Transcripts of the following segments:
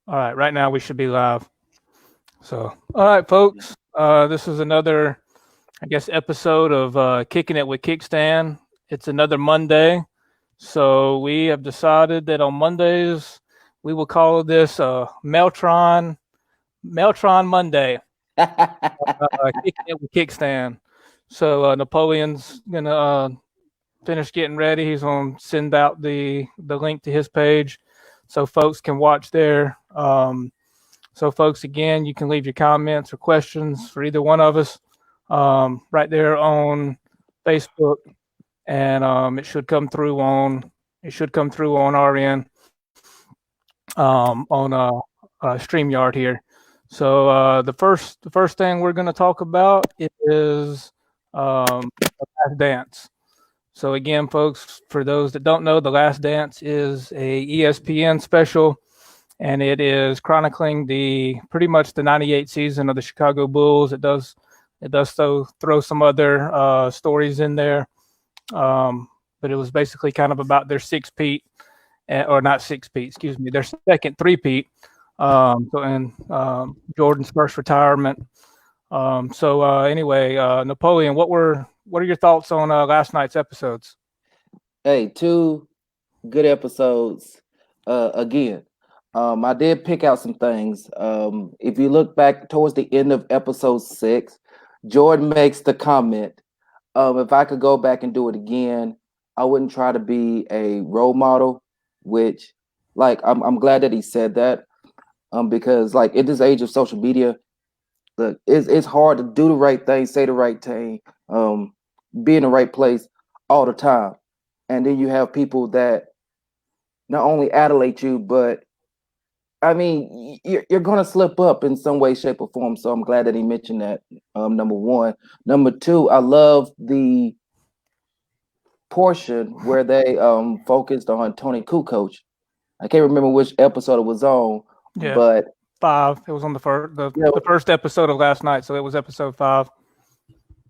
All right, right now we should be live. So, all right, folks. This is another, I guess, episode of Kicking It with Kickstand. It's another Monday, so we have decided that on Mondays we will call this Meltron Monday. Kicking It with Kickstand. So Napoleon's gonna finish getting ready. He's gonna send out the link to his page, so folks can watch there. So, folks, again, you can leave your comments or questions for either one of us right there on Facebook, and it should come through on our end on Streamyard here. So the first thing we're going to talk about is the Last Dance. So again, folks, for those that don't know, The Last Dance is a ESPN special, and it is chronicling the pretty much the '98 season of the Chicago Bulls. It does throw some other stories in there, but it was basically kind of about their six-peat, or not six-peat, excuse me, their second three-peat. And Jordan's first retirement. Anyway, Napoleon, what are your thoughts on last night's episodes? Hey, two good episodes. Again, I did pick out some things. If you look back towards the end of episode 6, Jordan makes the comment, if I could go back and do it again, I wouldn't try to be a role model, which, like, I'm glad that he said that, because, like, in this age of social media, look, it's hard to do the right thing, say the right thing, be in the right place all the time. And then you have people that not only adulate you, but I mean, you're going to slip up in some way, shape, or form. So I'm glad that he mentioned that. Number one. Number two, I love the portion where they focused on Tony Kukoc. I can't remember which episode it was on, Yeah, but 5. It was on the first you know, the first episode of last night, so it was episode 5.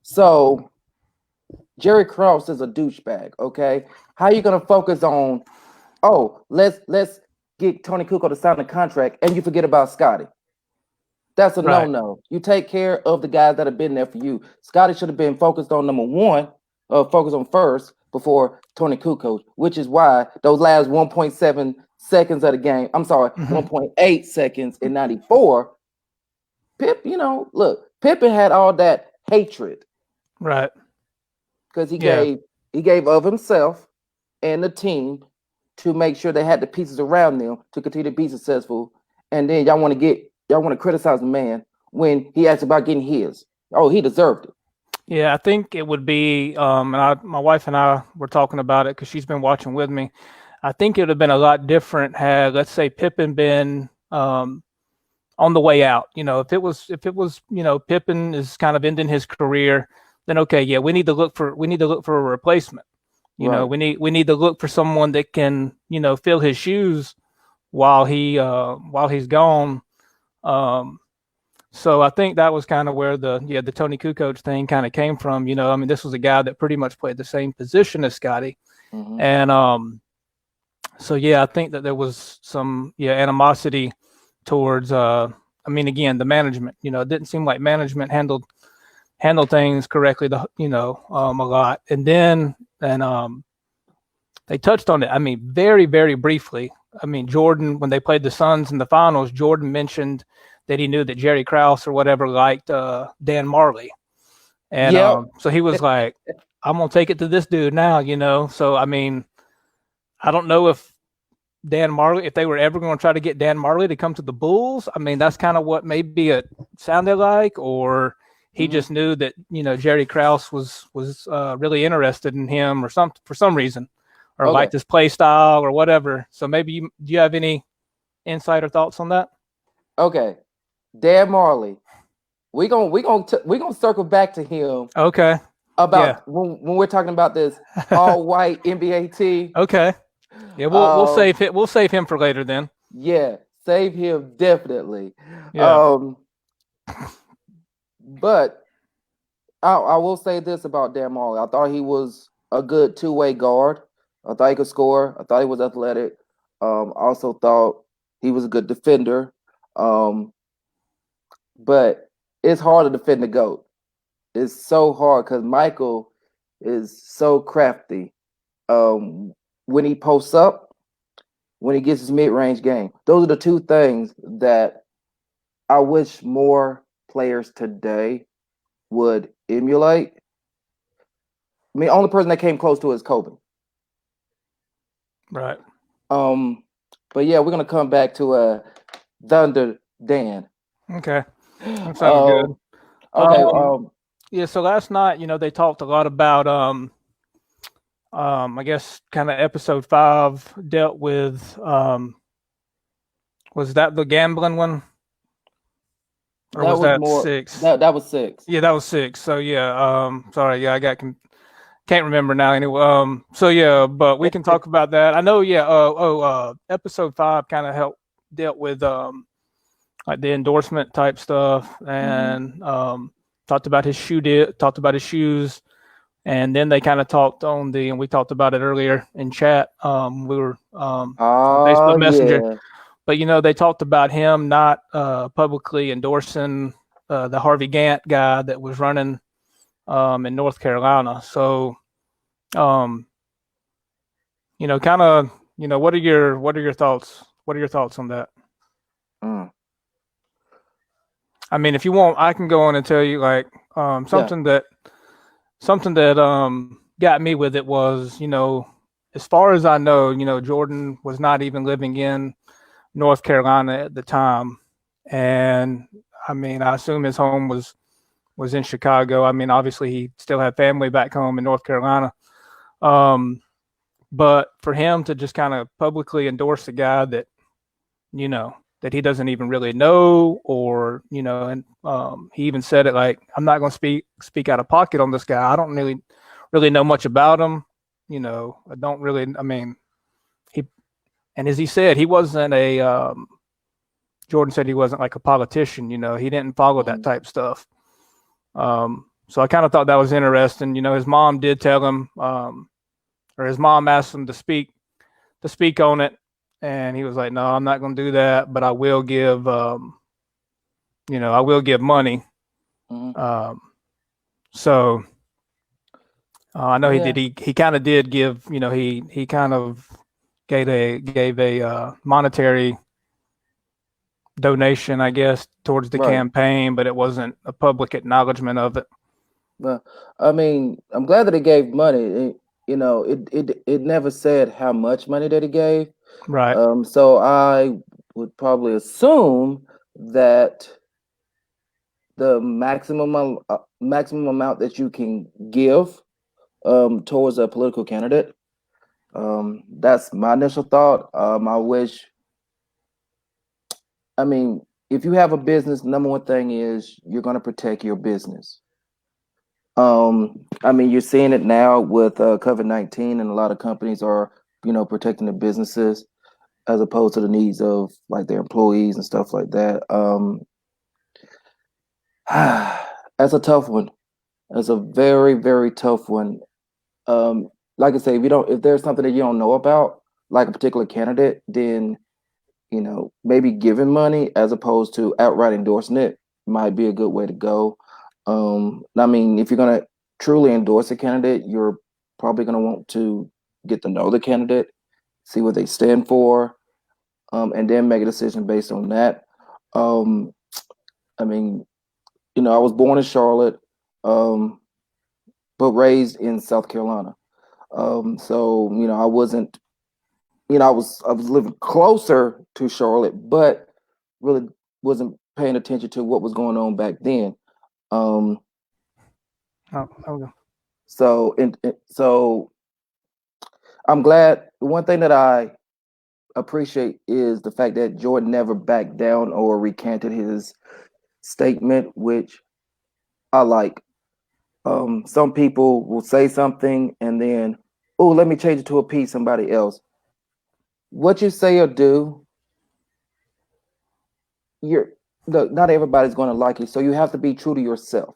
so Jerry Krause is a douchebag. Okay, how are you going to focus on? Oh, let's get Tony Kukoc to sign a contract, and you forget about Scotty. That's a Right. no-no. You take care of the guys that have been there for you. Scotty should have been focused on number one, focus on first before Tony Kukoc, which is why those last 1.7 seconds of the game, I'm sorry, Mm-hmm. 1.8 seconds in 94, Pip, look, Pippen had all that hatred Right. because he Yeah. gave of himself and the team to make sure they had the pieces around them to continue to be successful. And then y'all want to criticize the man when he asked about getting his. Oh, he deserved it. Yeah, I think it would be, my wife and I were talking about it because she's been watching with me. I think it would have been a lot different had, let's say, Pippen been on the way out. If it was, Pippen is kind of ending his career, then okay, yeah, we need to look for a replacement. Right. We need to look for someone that can, fill his shoes while he's gone. Um, so I think that was kind of where the Tony Kukoc thing kind of came from. I mean, this was a guy that pretty much played the same position as Scotty, Mm-hmm. and so yeah, I think that there was some animosity towards. I mean, again, the management. It didn't seem like management handled things correctly. A lot, and they touched on it. I mean, very very briefly. I mean, Jordan, when they played the Suns in the finals, Jordan mentioned that he knew that Jerry Krause or whatever liked Dan Marley, and Yep. so he was like, "I'm gonna take it to this dude now." So I mean, I don't know if they were ever going to try to get Dan Marley to come to the Bulls. I mean, that's kind of what maybe it sounded like, or he Mm-hmm. just knew that Jerry Krause was really interested in him or some for some reason, or Okay. liked his play style or whatever. So maybe do you have any insight or thoughts on that? Okay. Dan Marley. We gonna circle back to him Okay. Yeah. about when we're talking about this all white NBA team. Okay. Yeah. We'll Um, save it. We'll save him for later then. yeah, save him definitely. Yeah. Um, but I will say this about Dan Marley. I thought he was a good two-way guard. I thought he could score. I thought he was athletic. Also thought He was a good defender. Um, but it's hard to defend the GOAT. It's so hard because Michael is so crafty. Um, when he posts up, when he gets his mid-range game, those are the two things that I wish more players today would emulate. I mean, only person that came close to it is Kobe. Right. Um, but yeah, we're gonna come back to Thunder Dan. Okay. That sounds good. Um, okay. Yeah. So last night, they talked a lot about I guess kind of episode 5 dealt with was that the gambling one or That was was that more. 6? That was 6. Yeah, that was 6. So yeah, sorry, yeah, I can't remember now anyway. So yeah, but we can talk about that. I know, yeah. Episode 5 kind of helped dealt with like the endorsement type stuff, and talked about his talked about his shoes, and then they kind of talked on and we talked about it earlier in chat. We were on Oh Facebook Messenger, yeah. but they talked about him not publicly endorsing the Harvey Gantt guy that was running in North Carolina. So, kind of, what are your thoughts? What are your thoughts on that? Mm. I mean, if you want, I can go on and tell you like Yeah. something that got me with it was, as far as I know, Jordan was not even living in North Carolina at the time, and I mean, I assume his home was in Chicago. I mean, obviously he still had family back home in North Carolina. But for him to just kind of publicly endorse a guy that, that he doesn't even really know, or, and he even said it like, I'm not going to speak out of pocket on this guy. I don't really know much about him. I don't really, I mean, he, and as he said, he wasn't Jordan said he wasn't like a politician, he didn't follow that type stuff. So I kind of thought that was interesting. His mom did tell him, or his mom asked him to speak on it, and he was like, "No, I'm not going to do that, but I will give, I will give money." Mm-hmm. Um, so I know he Yeah. did. He kind of did give. He kind of gave a monetary donation, I guess, towards the Right. campaign, but it wasn't a public acknowledgement of it. But I mean, I'm glad that he gave money. It never said how much money that he gave. Right. So I would probably assume that the maximum amount that you can give towards a political candidate. That's my initial thought. I wish. I mean, if you have a business, number one thing is you're going to protect your business. I mean, you're seeing it now with COVID-19, and a lot of companies are, protecting their businesses as opposed to the needs of like their employees and stuff like that. That's a tough one. That's a very, very tough one. Like I say, if there's something that you don't know about, like a particular candidate, then maybe giving money as opposed to outright endorsing it might be a good way to go. I mean, if you're gonna truly endorse a candidate, you're probably gonna want to get to know the candidate, see what they stand for, and then make a decision based on that. Um, I mean, I was born in Charlotte, um, but raised in South Carolina. So I wasn't, I was living closer to Charlotte, but really wasn't paying attention to what was going on back then. Um, Oh, okay. so I'm glad. One thing that I appreciate is the fact that Jordan never backed down or recanted his statement, which I like. Some people will say something and then, oh, let me change it to appease somebody else. What you say or do, you're not everybody's going to like you, so you have to be true to yourself.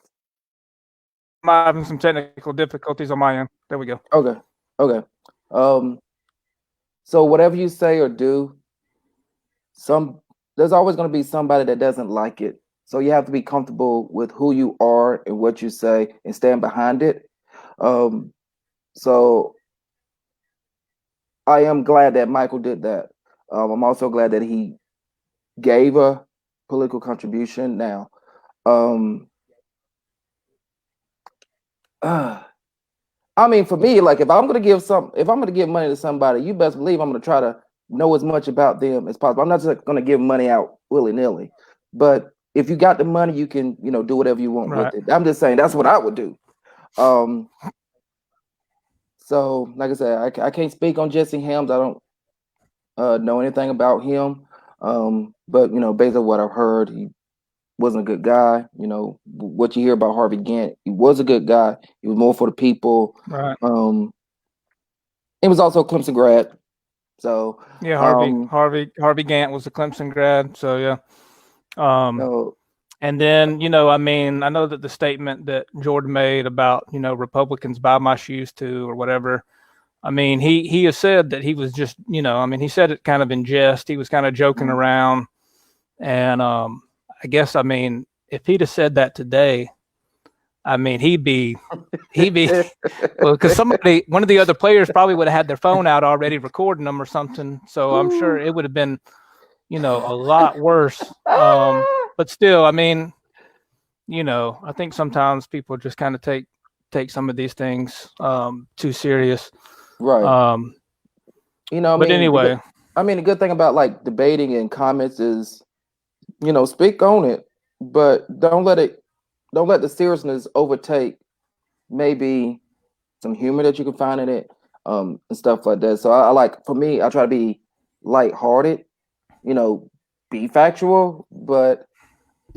I'm having some technical difficulties on my end. There we go. Okay. Um, so whatever you say or do, there's always going to be somebody that doesn't like it. So you have to be comfortable with who you are and what you say and stand behind it. So I am glad that Michael did that. I'm also glad that he gave a political contribution. Now, um, I mean, for me, like if I'm gonna give money to somebody, you best believe I'm gonna try to know as much about them as possible. I'm not just gonna give money out willy nilly, but if you got the money, you can do whatever you want with it. I'm just saying that's what I would do. So like I said, I can't speak on Jesse Helms. I don't know anything about him, but based on what I've heard, he wasn't a good guy. What you hear about Harvey Gantt, he was a good guy. He was more for the people. Right. He was also a Clemson grad. So yeah, Harvey Gantt was a Clemson grad. So yeah. And then I mean, I know that the statement that Jordan made about Republicans buy my shoes too or whatever. I mean, he has said that he was just I mean, he said it kind of in jest. He was kind of joking around, and I guess I mean if he'd have said that today, I mean he'd be well, because one of the other players probably would have had their phone out already recording them or something. So I'm sure it would have been a lot worse. But still, I mean, I think sometimes people just kind of take some of these things too serious. Right. But anyway, the good thing about like debating and comments is, speak on it, but don't let the seriousness overtake maybe some humor that you can find in it, and stuff like that. So I like, for me, I try to be lighthearted, be factual, but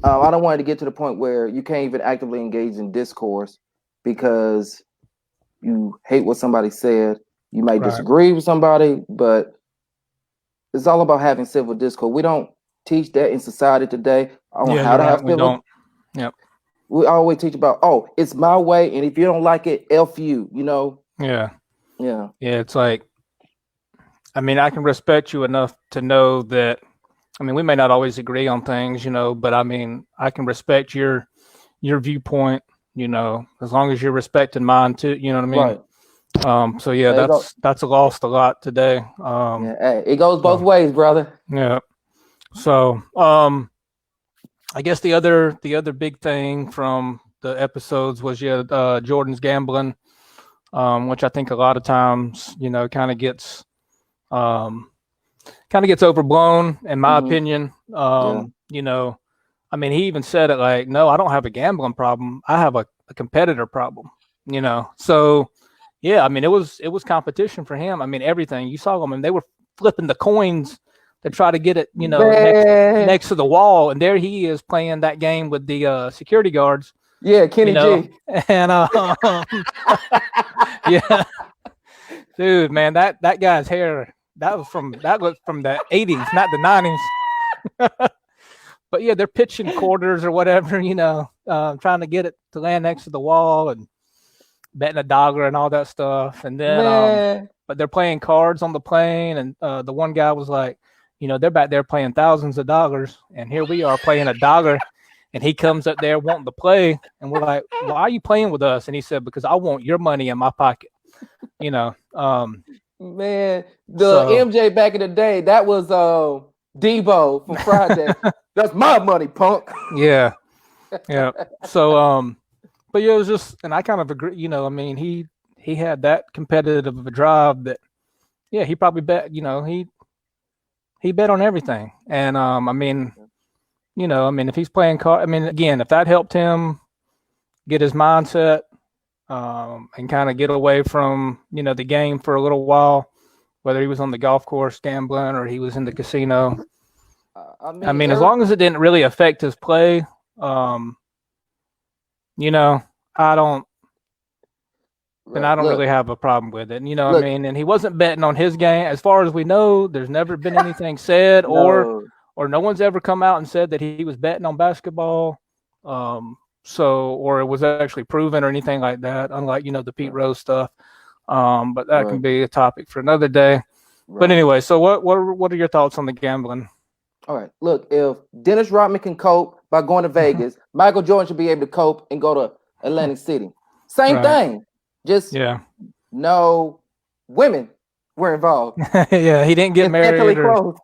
I don't want it to get to the point where you can't even actively engage in discourse because you hate what somebody said. You might disagree with somebody, but it's all about having civil discourse. We don't teach that in society today on how to have civil. We don't. Yep. We always teach about, oh, it's my way, and if you don't like it, F you, Yeah. Yeah. Yeah, it's like, I mean, I can respect you enough to know that, I mean, we may not always agree on things, but I mean, I can respect your viewpoint, as long as you're respecting mine too, you know what I mean? Right. So yeah, that's lost a lot today. Hey, it goes both ways, brother. Yeah. So, I guess the other big thing from the episodes was Jordan's gambling, which I think a lot of times kind of gets overblown in my opinion. I mean, he even said it like, no, I don't have a gambling problem. I have a competitor problem. So yeah, I mean, it was competition for him. I mean, everything you saw them, and they were flipping the coins to try to get it, next to the wall, and there he is playing that game with the security guards. Yeah, Kenny G. And yeah, dude, man, that guy's hair that was from the 80s, not the 90s. But yeah, they're pitching quarters or whatever, trying to get it to land next to the wall and betting a dollar and all that stuff. And then, but they're playing cards on the plane, and the one guy was like, they're back there playing thousands of dollars, and here we are playing $1, and he comes up there wanting to play, and we're like, why are you playing with us? And he said, because I want your money in my pocket. Man, MJ back in the day, that was Debo from Friday. That's my money, punk. Yeah. So but yeah, it was just, and I kind of agree, I mean, he had that competitive of a drive that, yeah, he probably bet, he bet on everything. And I mean, if he's playing card, I mean, again, if that helped him get his mindset and kind of get away from, the game for a little while, whether he was on the golf course gambling or he was in the casino. I mean, as long as it didn't really affect his play, I don't really have a problem with it. I mean, and he wasn't betting on his game. As far as we know, there's never been anything said or no one's ever come out and said that he was betting on basketball. Or it was actually proven or anything like that, unlike, the Pete Rose stuff. But that can be a topic for another day. Right. But anyway, so what are your thoughts on the gambling? All right. Look, if Dennis Rodman can cope by going to Vegas, Michael Jordan should be able to cope and go to Atlantic City. Same Right. thing. Just Yeah. no women were involved. Yeah. He didn't get And scantily married, or clothed.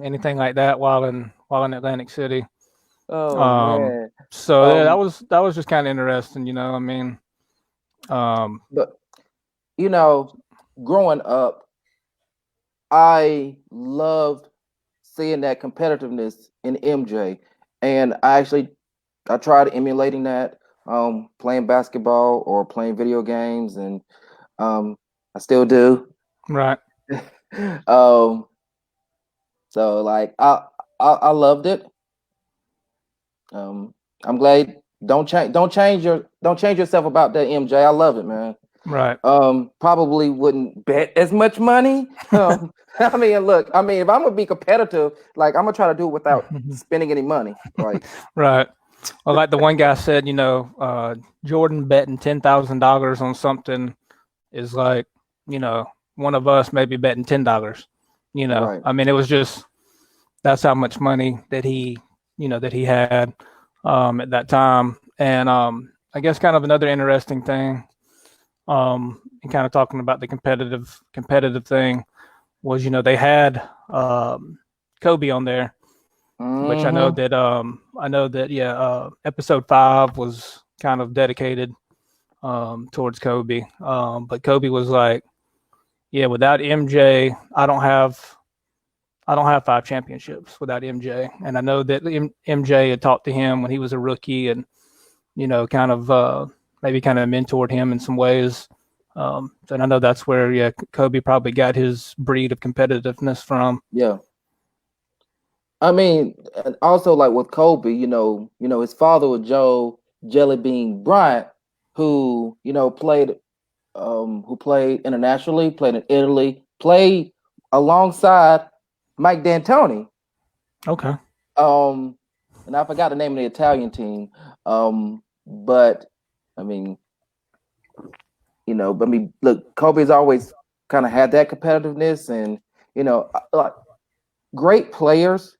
anything like that while in Atlantic City. Oh man. So yeah, Um, that was just kind of interesting, you know. I mean, but you know, growing up, I loved seeing that competitiveness in MJ, and I tried emulating that, playing basketball or playing video games, and I still do. right, um, so like I loved it. Um, I'm glad. Don't change yourself about that, MJ. I love it, man. right. Probably wouldn't bet as much money. I mean, look, I mean, if I'm gonna be competitive, like I'm gonna try to do it without spending any money. Like, Right. Well, like the one guy said, Jordan betting $10,000 on something is like, one of us maybe betting $10. right. I mean, it was just that's how much money that he had at that time. And I guess kind of another interesting thing, and kind of talking about the competitive thing was, they had Kobe on there, which Mm-hmm. I know that yeah, episode 5 was kind of dedicated towards Kobe. But Kobe was like, yeah, without MJ, I don't have 5 championships without MJ. And I know that MJ had talked to him when he was a rookie, and kind of maybe kind of mentored him in some ways. And I know that's where Kobe probably got his breed of competitiveness from. Yeah. I mean, and also like with Kobe, his father was Joe Jellybean Bryant, who played internationally, played in Italy, played alongside Mike D'Antoni. Okay. Um, and I forgot the name of the Italian team. But I mean, look, Kobe's always kind of had that competitiveness, and like great players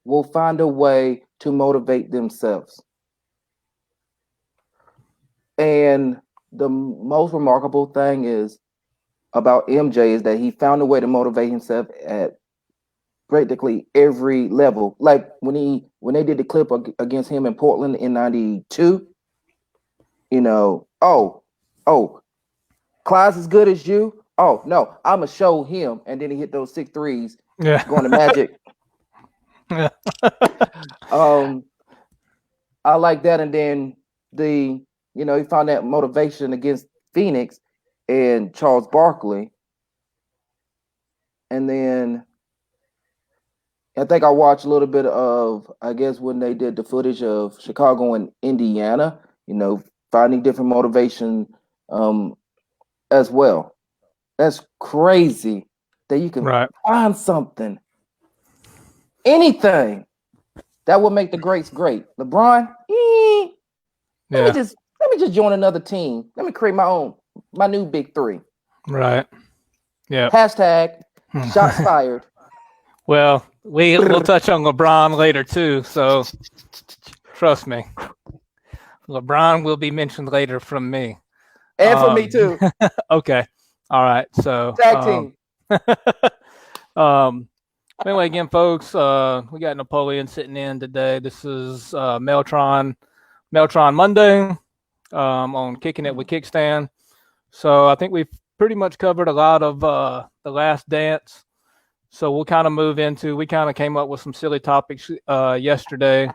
will find a way to motivate themselves. And the most remarkable thing is about MJ is that he found a way to motivate himself at practically every level. Like when they did the clip against him in Portland in '92, oh, Clyde's as good as you. Oh no, I'ma show him, and then he hit those 6 threes, Yeah. going to Magic. Yeah. um, I like that, and then he found that motivation against Phoenix and Charles Barkley, and then I think I watched a little bit of, I guess, when they did the footage of Chicago and Indiana, finding different motivation um, as well. That's crazy that you can Right. find something, anything that would make the greats great. LeBron, let me Yeah. just let me just join another team. Let me create my new big three. Right. Yeah. Hashtag shots fired. Well, we'll touch on LeBron later too, so trust me. LeBron will be mentioned later from me. And for me too. Okay. All right. So Tag team. um anyway, again, folks, we got Napoleon sitting in today. This is Meltron Monday on Kicking It with Kickstand. So I think we've pretty much covered a lot of The Last Dance. So we'll kind of move into. We kind of came up with some silly topics yesterday,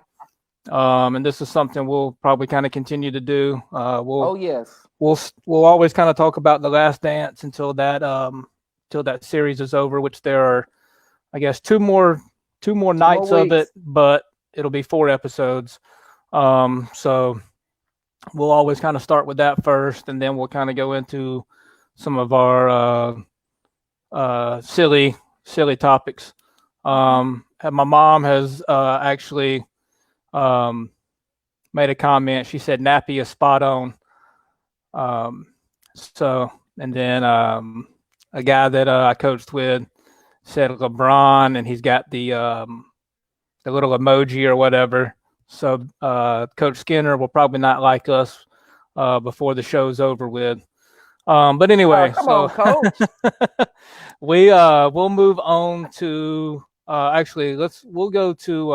and this is something we'll probably kind of continue to do. Oh yes. We'll always kind of talk about The Last Dance until that series is over, which there are, I guess, two more nights of it, but it'll be 4 episodes. So we'll always kind of start with that first, and then we'll kind of go into some of our silly topics. My mom has actually made a comment. She said Nappy is spot on. So, and then a guy that I coached with said LeBron, and he's got the little emoji or whatever. So Coach Skinner will probably not like us before the show's over with. But anyway, Come on, Coach. we'll move on to actually we'll go to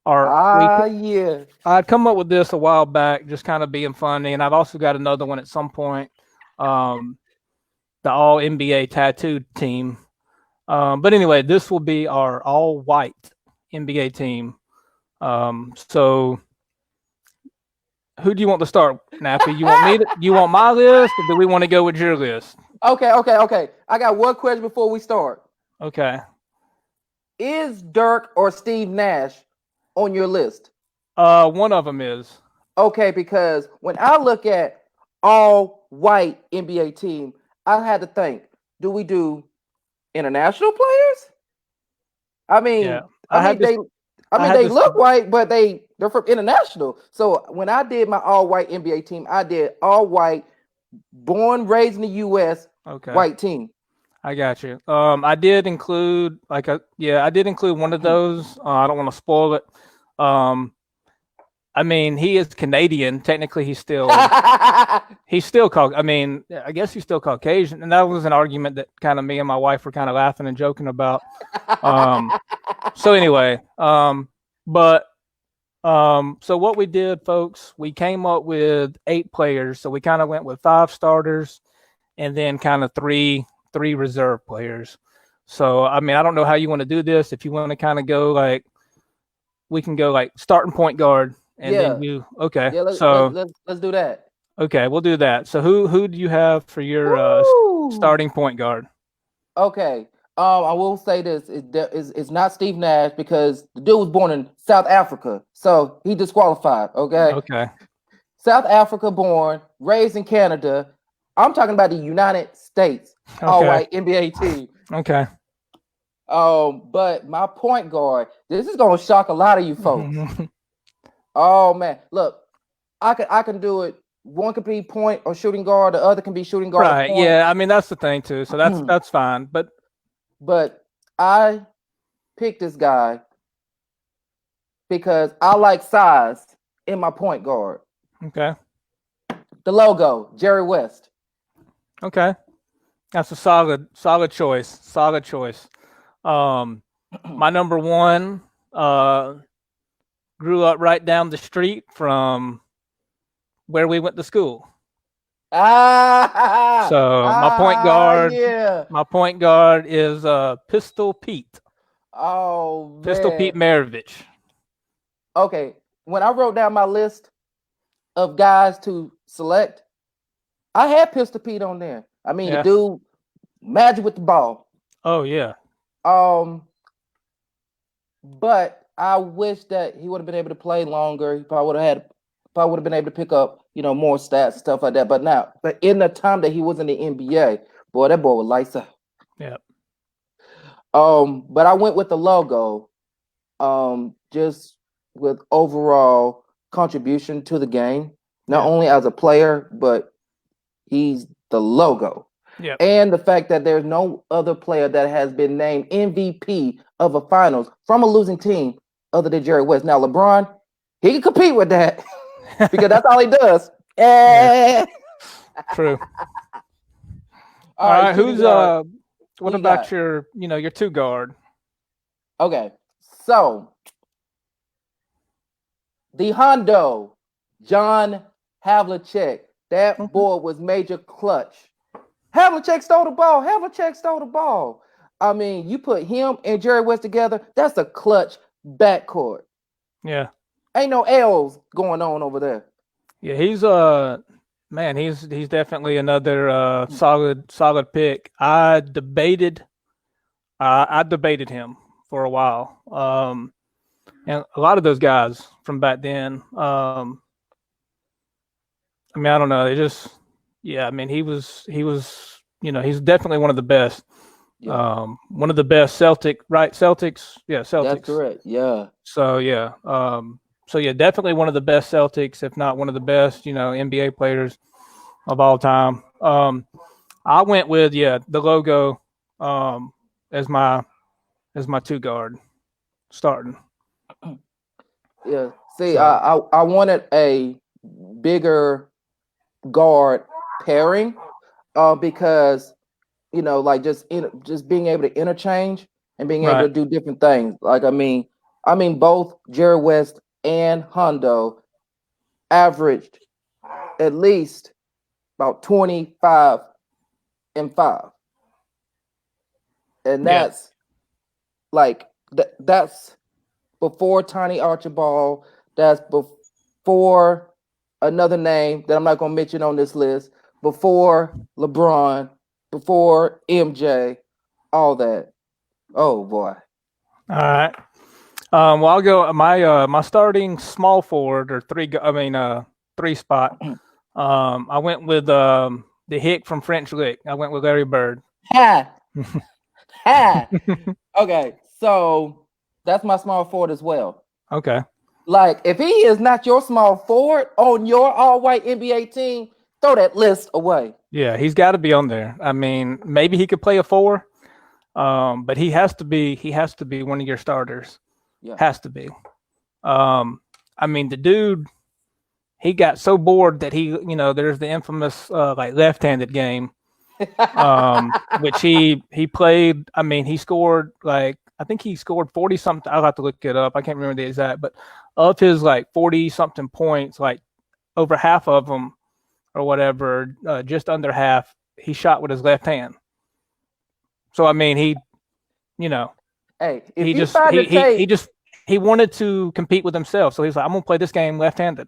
our Yeah. I'd come up with this a while back, just kind of being funny, and I've also got another one at some point. The All NBA tattoo team. But anyway, this will be our all white NBA team. So who do you want to start, Nappy? You want my list, or do we want to go with your list? Okay. I got one question before we start. Okay. Is Dirk or Steve Nash on your list? One of them is. Okay, because when I look at all white NBA team, I had to think, do we do international players? I mean, yeah. they look white, but they're from international. So when I did my all white NBA team, I did all white, born raised in the U.S. white team. I got you. I did include I did include one of those. I don't want to spoil it. I mean, he is Canadian. Technically, he's still called. I mean, I guess he's still Caucasian, and that was an argument that kind of me and my wife were kind of laughing and joking about. So anyway, so what we did, folks, we came up with 8 players. So we kind of went with 5 starters, and then kind of three reserve players. So I mean, I don't know how you want to do this. If you want to kind of go we can go starting point guard. And then you Yeah, let's do that. Okay, we'll do that. So who do you have for your starting point guard? Okay. I will say this: it's not Steve Nash because the dude was born in South Africa, so he disqualified. Okay. Okay. South Africa born, raised in Canada. I'm talking about the United States all-white NBA team. Okay. But my point guard, this is gonna shock a lot of you folks. Oh man, look, I can do it. One can be point or shooting guard, the other can be shooting guard. Right. Yeah. I mean, that's the thing too. So that's fine. But I picked this guy because I like size in my point guard. Okay. The logo, Jerry West. Okay. That's a solid choice. Solid choice. My number one, grew up right down the street from where we went to school. So my point guard is Pistol Pete. Oh, man. Pistol Pete Maravich. Okay, when I wrote down my list of guys to select, I had Pistol Pete on there. I mean, the dude magic with the ball. Oh yeah. But I wish that he would have been able to play longer. He probably would have been able to pick up, more stats and stuff like that. But in the time that he was in the NBA, boy, that boy was lights out. Yeah. But I went with the logo, just with overall contribution to the game, not only as a player, but he's the logo. Yeah. And the fact that there's no other player that has been named MVP of a finals from a losing team other than Jerry West. Now, LeBron, he can compete with that because that's all he does. Yeah. True. All right, who's what about your two guard? Okay. So the Hondo, John Havlicek, that boy was major clutch. Havlicek stole the ball. I mean, you put him and Jerry West together, that's a clutch backcourt. Yeah. Ain't no L's going on over there. Yeah, he's he's definitely another solid pick. I debated him for a while. And a lot of those guys from back then, I mean, I don't know, I mean, he was he's definitely one of the best. Yeah. One of the best Celtics. Yeah, Celtics. That's correct. Yeah. So definitely one of the best Celtics, if not one of the best, NBA players of all time. I went with the logo as my two guard starting. Yeah. See, So I wanted a bigger guard pairing, because like just being able to interchange and being able right, to do different things. Like I mean both Jerry West and Hondo averaged at least about 25 and 5. And yeah, that's like that's before Tiny Archibald, that's before another name that I'm not going to mention on this list, before LeBron, before MJ, all that. Oh boy. all right. Well, I'll go my starting small forward or three spot. I went with the hick from French Lick. I went with Larry Bird. Ha! Ha! Okay, so that's my small forward as well. Okay. Like, if he is not your small forward on your all-white NBA team, throw that list away. Yeah, he's got to be on there. I mean, maybe he could play a 4, but he has to be one of your starters. Yeah. Has to be. I mean, the dude, he got so bored that there's the infamous like left-handed game, which he played. I mean, he scored I think he scored 40 something. I'll have to look it up. I can't remember the exact, but of his 40 something points, like over half of them or whatever, just under half, he shot with his left hand. So I mean, he Hey, if you find the tape, he wanted to compete with himself. So he's like, I'm gonna play this game left-handed.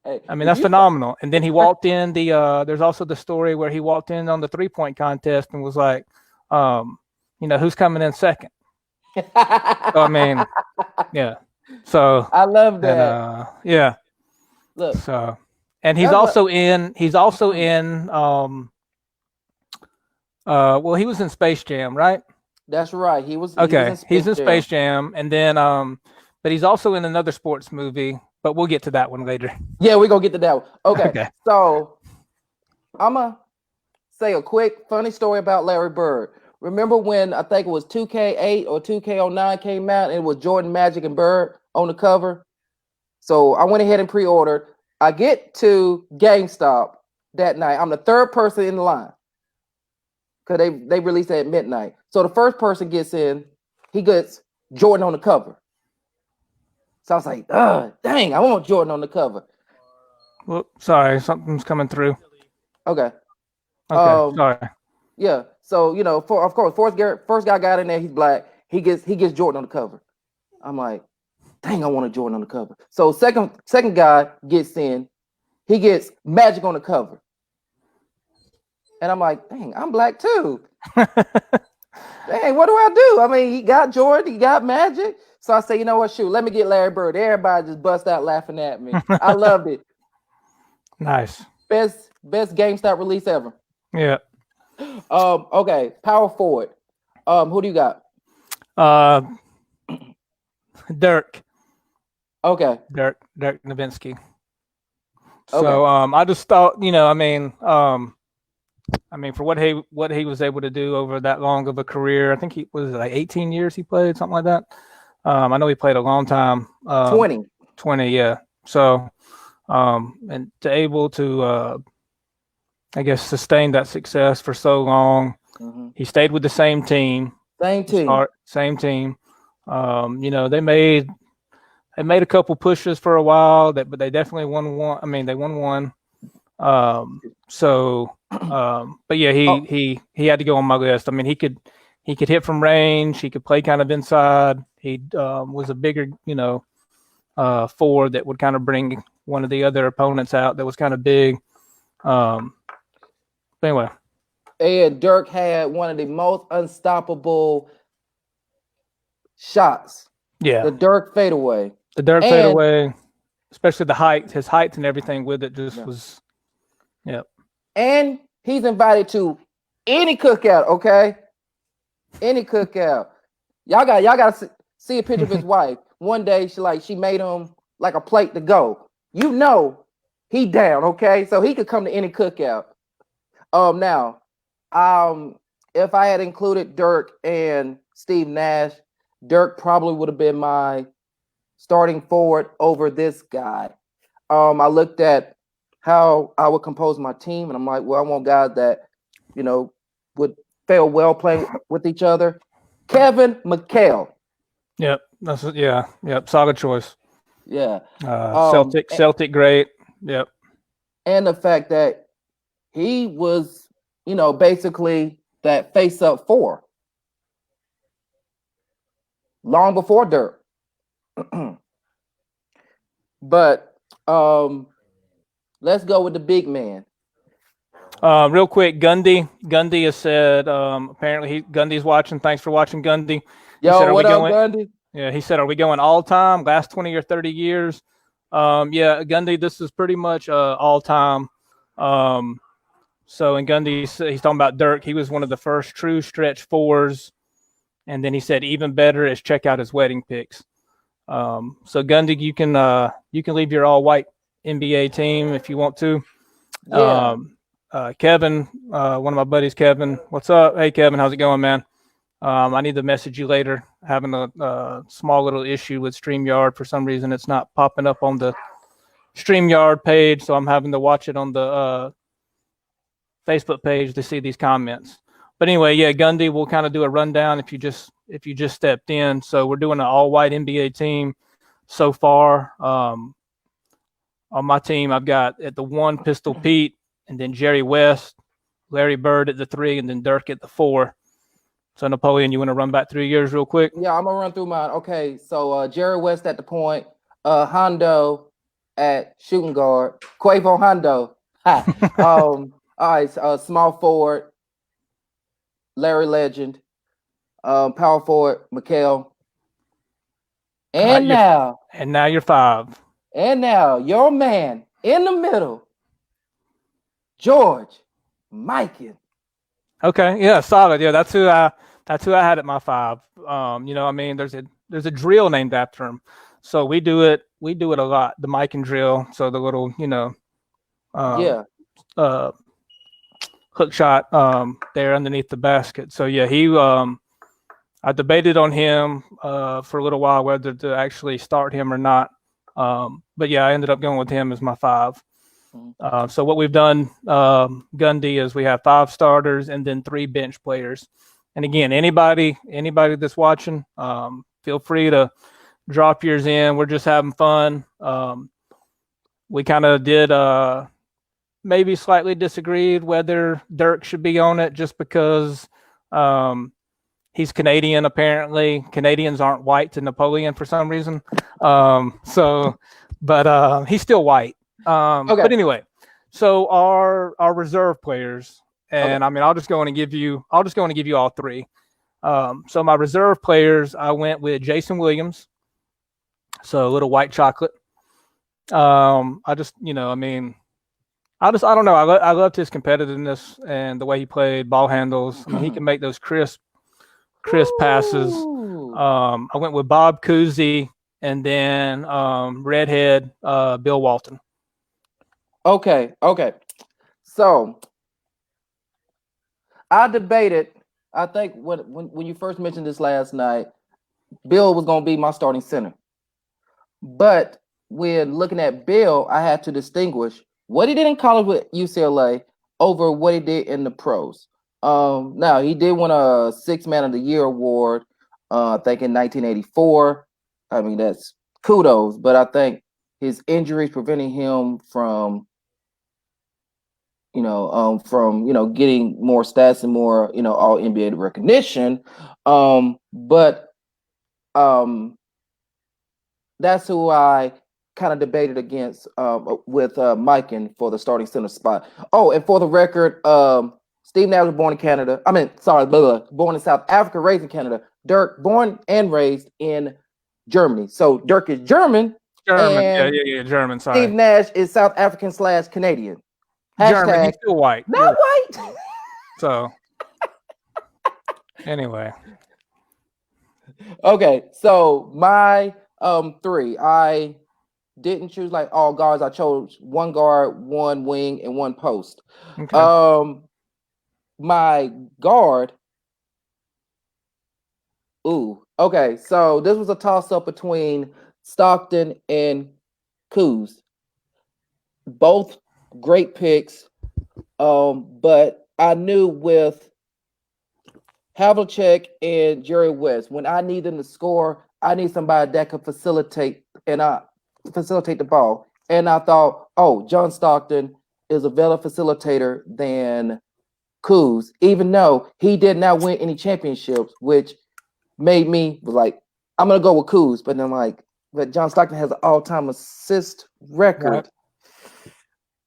hey, I mean, that's phenomenal. And then he walked in there's also the story where he walked in on the 3-point contest and was like, who's coming in second? So I mean, yeah. So I love that. And, yeah. Look. So, and he's also in well, he was in Space Jam, right? That's right. He was okay. He's in Space Jam, and then but he's also in another sports movie. But we'll get to that one later. Yeah, we're gonna get to that one. Okay. So I'm gonna say a quick funny story about Larry Bird. Remember when I think it was 2K8 or 2K09 came out, and it was Jordan, Magic, and Bird on the cover? So I went ahead and pre-ordered. I get to GameStop that night. I'm the third person in the line because they released it at midnight. So the first person gets in, he gets Jordan on the cover. So I was like, dang, I want Jordan on the cover. Well, sorry, something's coming through. Okay. Sorry. Yeah. So of course, first guy got in there. He's black. He gets Jordan on the cover. I'm like, dang, I want a Jordan on the cover. So second guy gets in. He gets Magic on the cover. And I'm like, dang, I'm black too. Dang, what do I do? I mean, he got Jordan, he got Magic. So I say, you know what, shoot, let me get Larry Bird. Everybody just bust out laughing at me. I loved it. Nice. Best GameStop release ever. Yeah. Okay, power forward. Who do you got? Dirk. Okay. Dirk Nowitzki. So I just thought, for what he was able to do over that long of a career, I think he was 18 years he played, something like that. I know he played a long time. 20, yeah. So, and to able to, I guess, sustain that success for so long. Mm-hmm. He stayed with the same team. Same team. They made a couple pushes for a while, but they definitely won one. I mean, they won one. But yeah, he had to go on my list. I mean, he could hit from range. He could play kind of inside. He was a bigger, forward that would kind of bring one of the other opponents out that was kind of big. But anyway. And Dirk had one of the most unstoppable shots. Yeah. The Dirk fadeaway. Especially his height and everything with it just was, yeah. And he's invited to any cookout, okay? Any cookout. Y'all got to see a picture of his wife. One day she made him like a plate to go. He down, okay? So he could come to any cookout. Now, If I had included Dirk and Steve Nash, Dirk probably would have been my starting forward over this guy. I looked at how I would compose my team, and I'm like, well, I want guys that, would fare well playing with each other. Kevin McHale. Yep. Yep. Solid choice. Yeah. Celtic great. Yep. And the fact that he was, basically that face up four long before Dirk. But let's go with the big man. Real quick, Gundy has said apparently Gundy's watching. Thanks for watching, Gundy. Yo, what up, Gundy? Yeah, he said, are we going all time, last 20 or 30 years? Yeah, Gundy, this is pretty much all time. So in Gundy, he's talking about Dirk. He was one of the first true stretch fours. And then he said, even better is check out his wedding pics. So Gundy, you can leave your all white NBA team if you want to. Yeah. Kevin, one of my buddies, Kevin, what's up? Hey, Kevin, how's it going, man? I need to message you later. Having a small little issue with StreamYard. For some reason, it's not popping up on the StreamYard page, so I'm having to watch it on the Facebook page to see these comments. But anyway, yeah, Gundy, we'll kind of do a rundown if you just stepped in. So we're doing an all-white NBA team so far. On my team, I've got at the 1 Pistol Pete, and then Jerry West, Larry Bird at the 3, and then Dirk at the 4. So Napoleon, you want to run back through yours real quick? Yeah, I'm gonna run through mine. Okay, so Jerry West at the point, Hondo at shooting guard, Quavo Hondo. All right, small forward, Larry Legend, power forward, McHale. And now you're 5. And now your man in the middle, George Mikan. Okay, yeah, solid. Yeah, that's who I had at my 5. I mean, there's a drill named after him, so we do it a lot. The Mikan drill, so the little hook shot there underneath the basket. So yeah, I debated on him for a little while whether to actually start him or not, but yeah, I ended up going with him as my 5. So what we've done, Gundy, is we have 5 starters and then 3 bench players. And again, anybody that's watching, feel free to drop yours in. We're just having fun. We kind of did maybe slightly disagreed whether Dirk should be on it just because he's Canadian. Apparently, Canadians aren't white to Napoleon for some reason. But he's still white. Okay. But anyway, so our reserve players, and okay. I mean, I'll just go in and give you all 3. So my reserve players, I went with Jason Williams, so a little white chocolate. I don't know. I loved his competitiveness and the way he played, ball handles. I mean, he can make those crisp passes. I went with Bob Cousy and then redhead Bill Walton. Okay. So I debated. I think when you first mentioned this last night, Bill was going to be my starting center. But when looking at Bill, I had to distinguish what he did in college with UCLA over what he did in the pros. Now, he did win a 6th Man of the Year award, I think in 1984. I mean, that's kudos. But I think his injuries preventing him from getting more stats and more, all NBA recognition. But that's who I kind of debated against with Mikan for the starting center spot. Oh, and for the record, Steve Nash was born in Canada. Born in South Africa, raised in Canada. Dirk, born and raised in Germany. So Dirk is German. Yeah, German. Sorry. Steve Nash is South African / Canadian. German, he's still white. Not white. So, anyway. Okay, so my 3, I didn't choose like all guards. I chose 1 guard, 1 wing, and 1 post. Okay. my guard. Ooh, okay. So this was a toss-up between Stockton and Kuz. Both great picks. But I knew with Havlicek and Jerry West, when I need them to score, I need somebody that could facilitate the ball. And I thought, oh, John Stockton is a better facilitator than Kuz, even though he did not win any championships, which made me like, I'm gonna go with Kuz. But then but John Stockton has an all-time assist record. Right.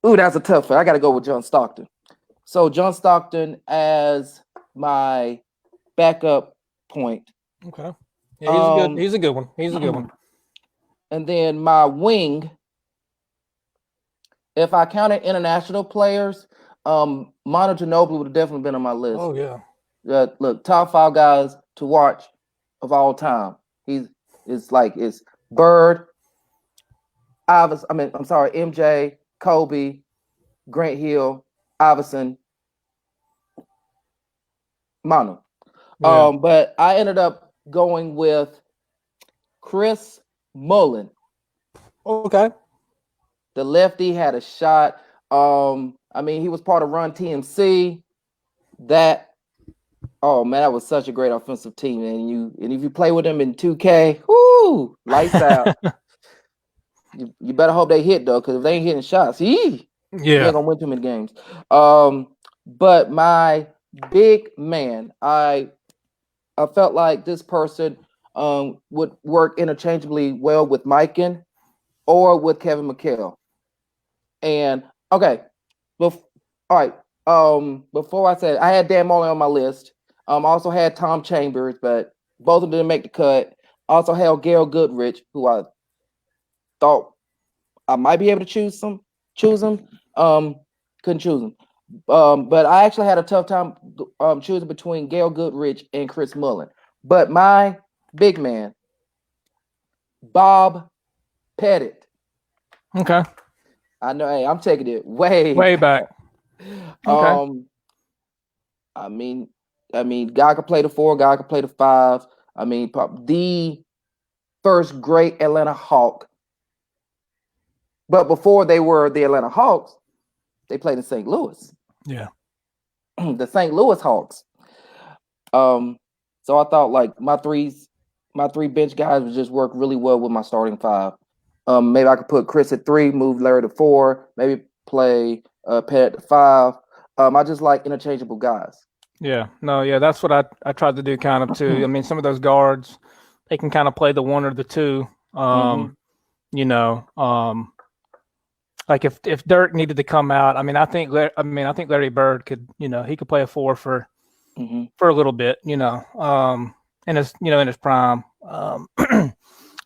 Ooh, that's a tough one. I gotta go with John Stockton. So John Stockton as my backup point. Okay. Yeah, he's a good one. He's a good one. And then my wing, if I counted international players, Manu Ginobili would have definitely been on my list. Oh yeah. Look, top 5 guys to watch of all time. It's Bird, MJ, Kobe, Grant Hill, Iverson, Manu. Yeah. But I ended up going with Chris Mullin. Okay. The lefty had a shot. He was part of Run TMC. That was such a great offensive team. And if you play with them in 2K, whoo, lights out. You better hope they hit though, because if they ain't hitting shots, you ain't gonna win too many games. But my big man, I felt like this person would work interchangeably well with Mikan or with Kevin McHale. And okay, all right. Before I said I had Dan Marley on my list. I also had Tom Chambers, but both of them didn't make the cut. Also had Gail Goodrich, who I thought I might be able to choose him. Couldn't choose him. But I actually had a tough time choosing between Gail Goodrich and Chris Mullin. But my big man, Bob Pettit. Okay. I know. Hey, I'm taking it way back. Okay. Guy could play the 4, guy could play the 5. The first great Atlanta Hawk. But before they were the Atlanta Hawks, they played in St. Louis. Yeah. The St. Louis Hawks. So I thought my three bench guys would just work really well with my starting 5. Maybe I could put Chris at 3, move Larry to 4, maybe play Pettit at 5. I just like interchangeable guys. Yeah, that's what I tried to do kind of too. Some of those guards, they can kind of play the 1 or the 2. Like if Dirk needed to come out, I think Larry Bird could, he could play a 4 for a little bit, in his prime.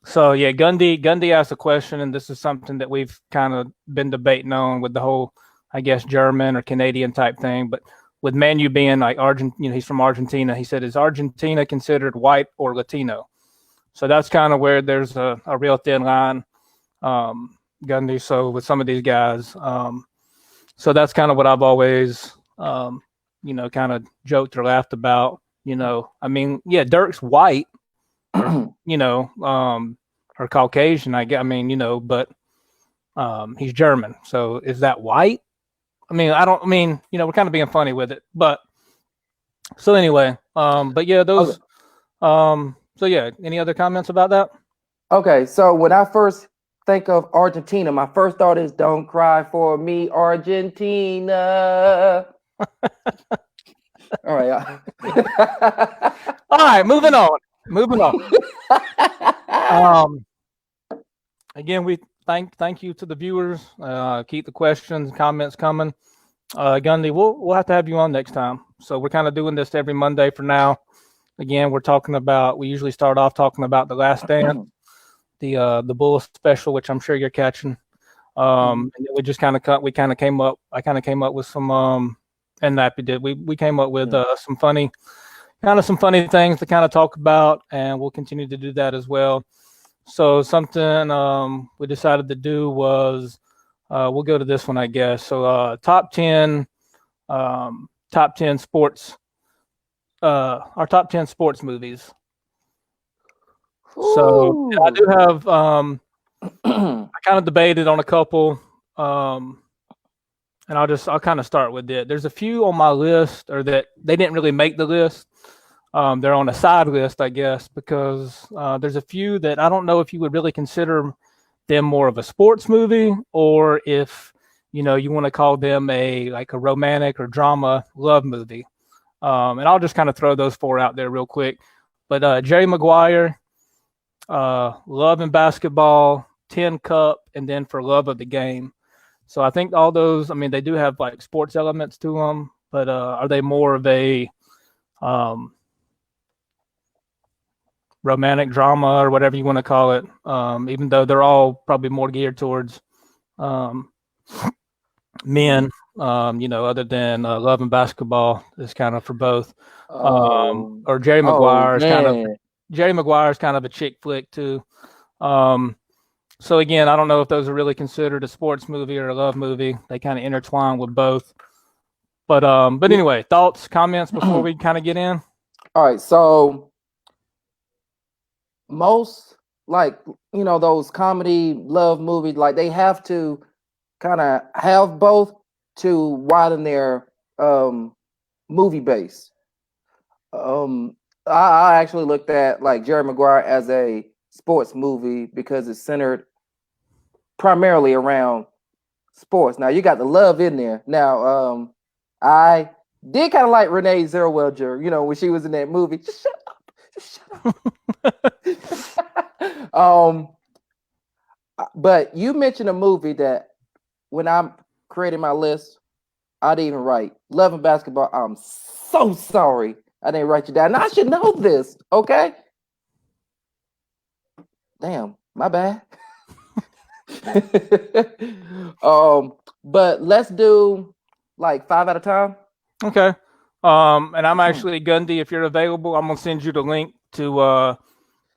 So yeah, Gundy asked a question, and this is something that we've kind of been debating on with the whole, I guess, German or Canadian type thing. But with Manu being like he's from Argentina. He said, is Argentina considered white or Latino? So that's kind of where there's a real thin line, Gundy. So with some of these guys, so that's kind of what I've always, kind of joked or laughed about. Dirk's white. Or Caucasian, but he's German. So is that white? We're kind of being funny with it, but so anyway, but yeah, those, okay. So yeah, any other comments about that? Okay. So when I first think of Argentina, my first thought is "Don't cry for me, Argentina." All right. All right. Moving on. Again, we thank you to the viewers. Keep the questions, comments coming. Gundy, we'll have to have you on next time. So we're kind of doing this every Monday for now. Again, we usually start off talking about The Last Dance, the Bulls special, which I'm sure you're catching. And then we just I kind of came up with some, and Nappy did. We came up with some funny things to kind of talk about, and we'll continue to do that as well. So something we decided to do was we'll go to this one, I guess. So top 10 top 10 sports, our top 10 sports movies. So I do have, I kind of debated on a couple, and I'll kind of start with it. There's a few on my list, or that they didn't really make the list. They're on a side list, I guess, because there's a few that I don't know if you would really consider them more of a sports movie, or if you want to call them a romantic or drama love movie. And I'll just kind of throw those four out there real quick. But Jerry Maguire, Love and Basketball, Tin Cup, and then For Love of the Game. So I think all those, I mean, they do have like sports elements to them, but are they more of a romantic drama or whatever you want to call it? Even though they're all probably more geared towards men, other than Love and Basketball is kind of for both. Or Jerry Maguire is kind of a chick flick too. So again, I don't know if those are really considered a sports movie or a love movie. They kind of intertwine with both. But anyway, thoughts, comments before we kind of get in? All right, so most those comedy love movies, like they have to kind of have both to widen their movie base. I actually looked at like Jerry Maguire as a sports movie because it's centered primarily around sports. Now you got the love in there. Now I did kind of like Renee Zellweger, when she was in that movie. Just shut up. But you mentioned a movie that when I'm creating my list, I didn't even write Love and Basketball. I'm so sorry I didn't write you down. Now, I should know this, okay? Damn, my bad. But let's do like 5 at a time. Okay. And I'm actually Gundy. If you're available, I'm gonna send you the link to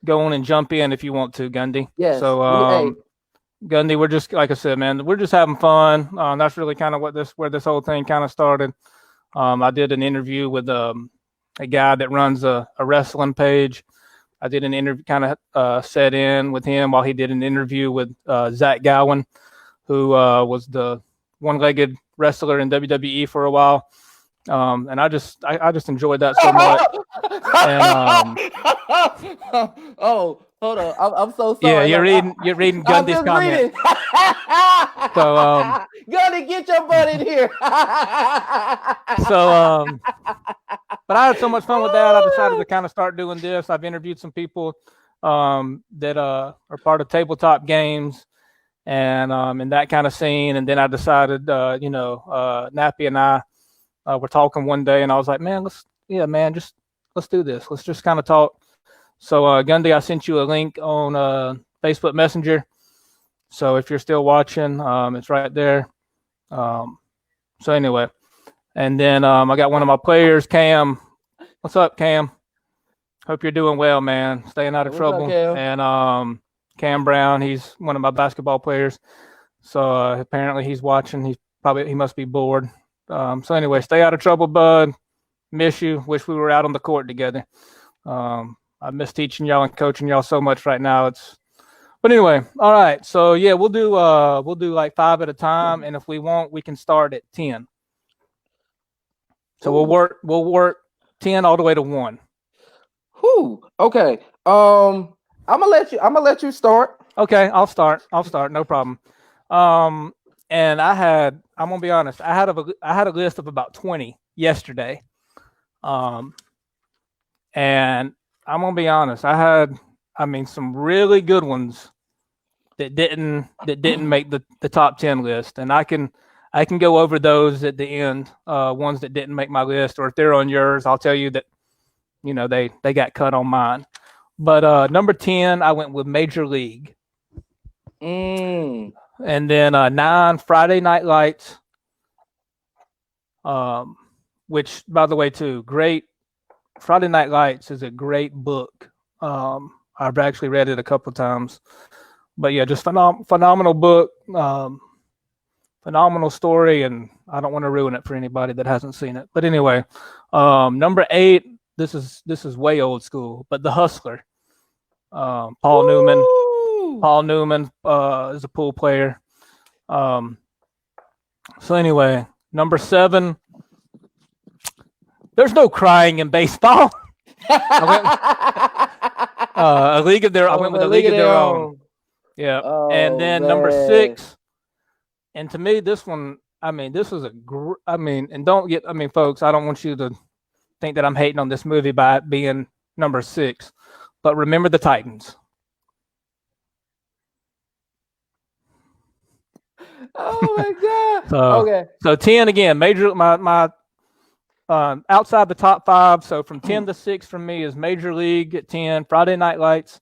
go on and jump in if you want to, Gundy. Yes. So Gundy, we're just, like I said, man, we're just having fun. That's really kind of where this whole thing kind of started. I did an interview with a guy that runs a wrestling page. I did an interview, kind of set in with him while he did an interview with Zach Gowen, who was the one-legged wrestler in WWE for a while. And I just enjoyed that so much. And, oh, hold on, I'm so sorry. Yeah, you're reading Gundy's comment. So Gundy, get your butt in here. So but I had so much fun with that. I decided to kind of start doing this. I've interviewed some people that are part of tabletop games and in that kind of scene. And then I decided, Nappy and I were talking one day, and I was like, man, let's do this. Let's just kind of talk. So Gundy, I sent you a link on Facebook Messenger. So if you're still watching, it's right there. So anyway, and then I got one of my players, Cam. What's up, Cam? Hope you're doing well, man. Staying out of trouble. Up, and Cam Brown, he's one of my basketball players. So apparently he's watching. He must be bored. So anyway, stay out of trouble, bud. Miss you. Wish we were out on the court together. I miss teaching y'all and coaching y'all so much right now. But anyway, all right. So yeah, we'll do like 5 at a time, and if we want, we can start at 10. So we'll work 10 all the way to 1. Whew. Okay. I'm gonna let you start. Okay, I'll start. No problem. And I'm gonna be honest. I had a list of about 20 yesterday. And I'm gonna be honest. I had some really good ones that didn't make the top 10 list, and I can go over those at the end. Ones that didn't make my list, or if they're on yours, I'll tell you that they got cut on mine. But number 10, I went with Major League. And then 9, Friday Night Lights. Which, by the way, too, great. Friday Night Lights is a great book. I've actually read it a couple of times. But yeah, just phenomenal book. phenomenal story, and I don't want to ruin it for anybody that hasn't seen it. But anyway, number 8. This is way old school, but The Hustler. Paul Newman. Paul Newman is a pool player. So anyway, number 7. There's no crying in baseball. I went with A League of Their Own. Yeah. Oh, and then number 6. And to me, this one, this was and don't get, folks, I don't want you to think that I'm hating on this movie by it being number 6. But Remember the Titans. Oh my God. Okay. So 10 again, major my outside the top 5. So from 10 to 6 from me is Major League at 10, Friday Night Lights.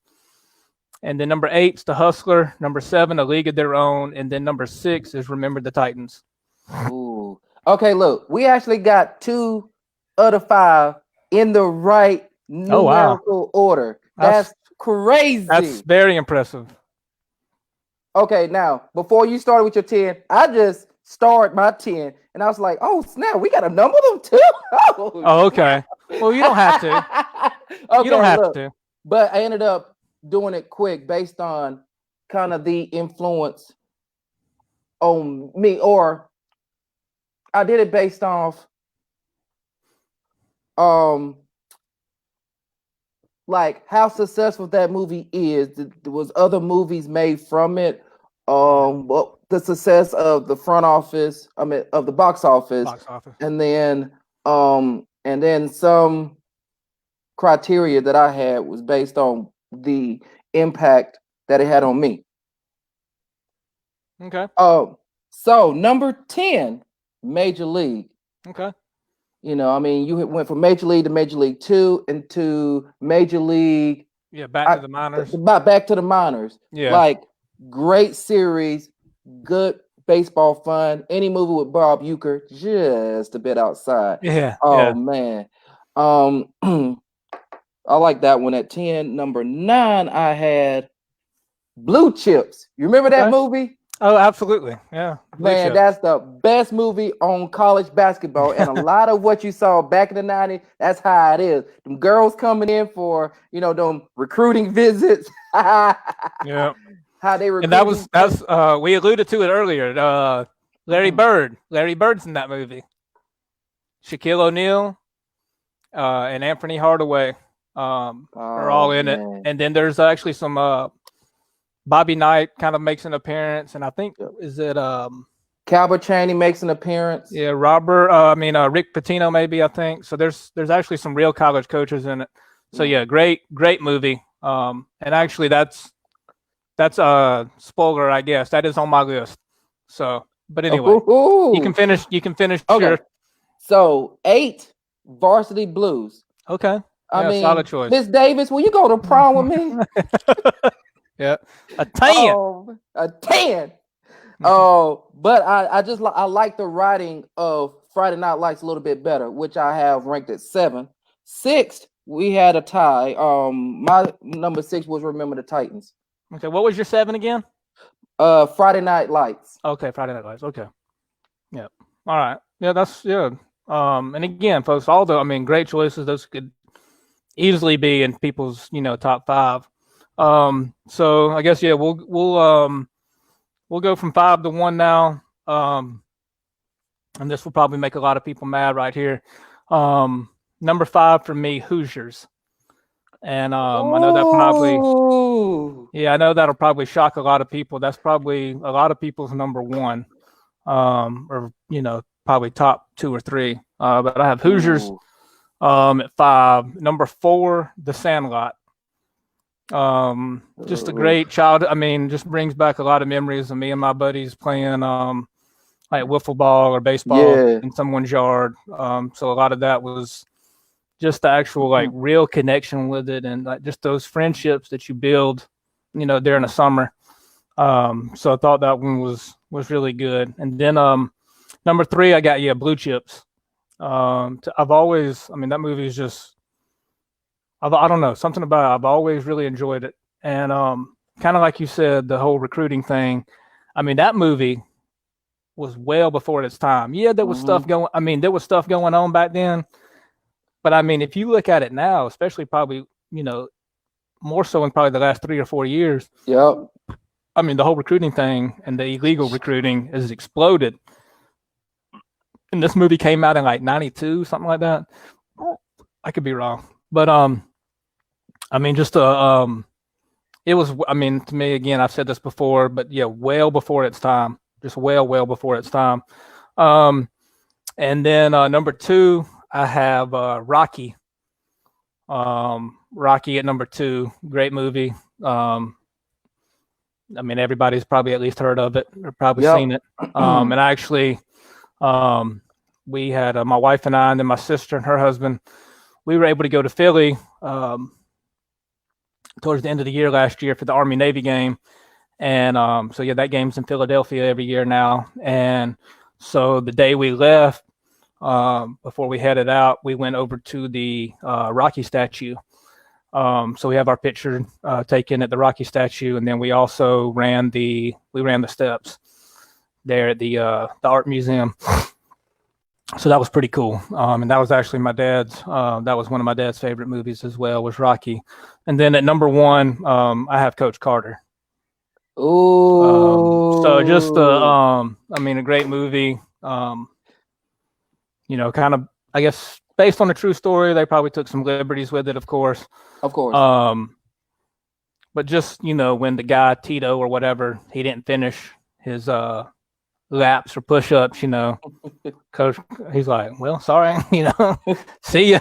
And then number 8's The Hustler. Number 7, A League of Their Own. And then number 6 is Remember the Titans. Ooh. Okay, look, we actually got 2 of the 5 in the right numerical order. That's crazy. That's very impressive. Okay, now, before you started with your 10, I just started my 10, and I was like, oh, snap, we got to number them too? Oh, okay. Well, you don't have to. Okay, you don't have to. But I ended up doing it quick based on kind of the influence on me, or I did it based off like how successful that movie is. There was other movies made from it. Well, the success of the front office, of the box office. And then some criteria that I had was based on the impact that it had on me. Okay. So number 10, Major League. Okay. You went from Major League to Major League 2 into Major League. Yeah, back to the minors. Back to the minors. Yeah. Like, great series, good baseball fun. Any movie with Bob Uecker, just a bit outside. Yeah. Oh, man. I like that one at 10. Number 9, I had Blue Chips. You remember that movie? Oh, absolutely. Yeah. Man, that's the best movie on college basketball. And a lot of what you saw back in the 90s, that's how it is. Them girls coming in for, them recruiting visits. Yeah. How they recruit. And that's we alluded to it earlier. Larry Bird. Larry Bird's in that movie. Shaquille O'Neal and Anthony Hardaway are all in it. And then there's actually some Bobby Knight kind of makes an appearance, and I think Calbert Chaney makes an appearance. Yeah, Rick Pitino maybe, I think. So there's actually some real college coaches in it. So yeah, great movie. And actually that's spoiler, I guess. That is on my list. So, but anyway, you can finish. Okay. Sure. So 8, Varsity Blues. Okay. Solid choice. Miss Davis, will you go to prom with me? Yeah, a 10. A 10. But I like the writing of Friday Night Lights a little bit better, which I have ranked at 7. 6th, we had a tie. My number 6 was Remember the Titans. Okay, what was your 7 again? Friday Night Lights. Okay, Friday Night Lights. Okay. Yeah. All right. Yeah, that's yeah. And again, folks, all great choices. Those could easily be in people's top 5. So I guess we'll go from 5 to 1 now. And this will probably make a lot of people mad right here. Number 5 for me, Hoosiers. And I know that'll probably shock a lot of people. That's probably a lot of people's number 1. Or probably top 2 or 3. But I have Hoosiers at 5. Number 4, The Sandlot. Just a great child. Just brings back a lot of memories of me and my buddies playing like wiffle ball or baseball in someone's yard. So a lot of that was just the actual real connection with it, and just those friendships that you build, during the summer. So I thought that one was really good. And then number 3, I got Blue Chips. I've always, that movie is just, I don't know, something about it. I've always really enjoyed it. And kind of like you said, the whole recruiting thing. That movie, was well before its time. Yeah, there was stuff Mm-hmm. going. I mean, there was stuff going on back then. But I mean, if you look at it now, especially probably more so in probably the last 3 or 4 years, Yep. I mean, the whole recruiting thing and the illegal recruiting has exploded. And this movie came out in like '92, something like that. I could be wrong, but I mean, just it was. I mean, to me, again, I've said this before, but yeah, well before its time, just well before its time. Um, and then number two, I have Rocky. Rocky at number two, great movie. I mean, everybody's probably at least heard of it or probably seen Yep. it. And I actually, we had my wife and I, and then my sister and her husband. We were able to go to Philly towards the end of the year last year for the Army Navy game, and so yeah, that game's in Philadelphia every year now. And so the day we left, before we headed out, we went over to the Rocky statue. So we have our picture taken at the Rocky statue, and then we also ran the steps there at the art museum. So that was pretty cool. And that was actually my dad's. That was one of my dad's favorite movies as well, was Rocky. And then at number one, I have Coach Carter. Ooh. So just I mean, a great movie. Kind of, I guess, based on a true story. They probably took some liberties with it, of course. Of course. But just, when the guy Tito or whatever, he didn't finish his laps or push-ups, Coach, he's like, well, sorry, see ya.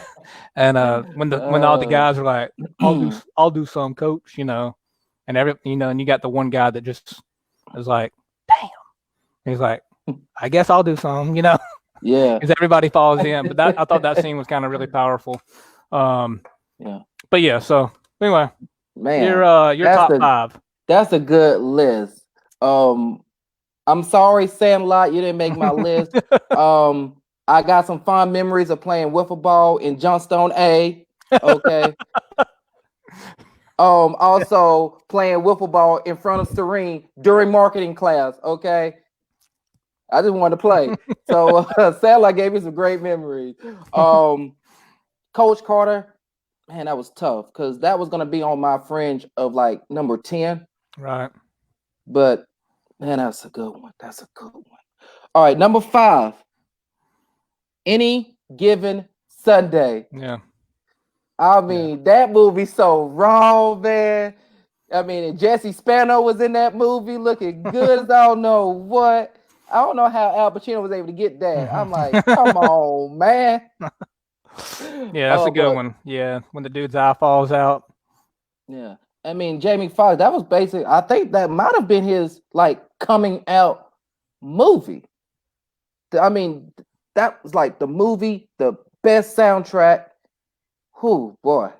And when all the guys are like, I'll do some, Coach, and and you got the one guy that just is like, damn. He's like, I guess I'll do some, Yeah. because everybody falls in. But I thought that scene was kind of really powerful. Yeah. But yeah, so anyway, man, your top five. That's a good list. I'm sorry, Sandlot, you didn't make my list. I got some fond memories of playing wiffle ball in Johnstone A. Okay. Also playing wiffle ball in front of Serene during marketing class. Okay. I just wanted to play. So Sandlot gave me some great memories. Coach Carter, man, that was tough because that was going to be on my fringe of like number 10. Right. But man, that's a good one. That's a good one. All right, number 5. Any Given Sunday. Yeah. I mean, that movie so raw, man. I mean, and Jesse Spano was in that movie looking good as I don't know what. I don't know how Al Pacino was able to get that. I'm like, come on, man. Yeah, that's a good one. Yeah, when the dude's eye falls out. Yeah. I mean, Jamie Foxx, that was basic. I think that might have been his like coming out movie. I mean, that was like the movie, the best soundtrack. Who boy?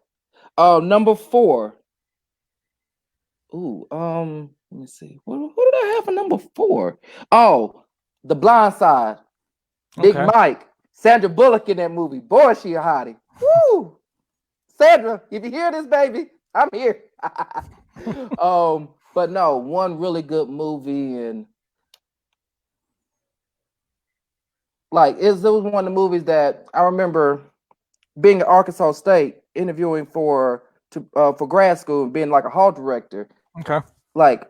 Number 4. Ooh, let me see. What did I have for number 4? Oh, The Blind Side. Big Mike. Sandra Bullock in that movie. Boy, she a hottie. Woo! Sandra, if you hear this, baby, I'm here. But no, one really good movie, and like it was one of the movies that I remember being at Arkansas State, interviewing for grad school and being like a hall director. Okay. Like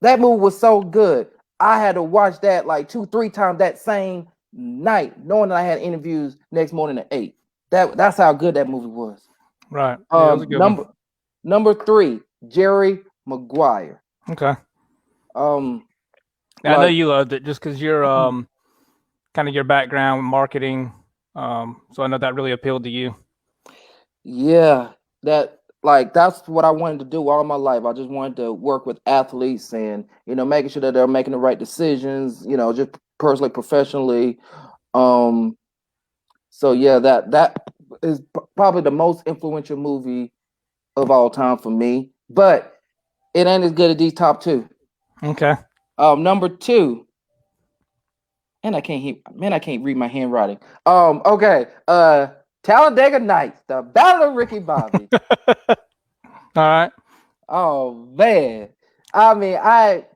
that movie was so good. I had to watch that like 2-3 times that same night, knowing that I had interviews next morning at 8. That's how good that movie was. Right. Yeah, that was a good number 3, Jerry Maguire. Okay. I know you loved it just because you're kind of your background in marketing. So I know that really appealed to you. Yeah, that's what I wanted to do all my life. I just wanted to work with athletes and, making sure that they're making the right decisions, just personally, professionally. So yeah, that is probably the most influential movie of all time for me, but it ain't as good as these top 2. Okay. Number 2. And I can't read my handwriting. Okay. Talladega Nights, The Battle of Ricky Bobby. All right. Oh man. I mean,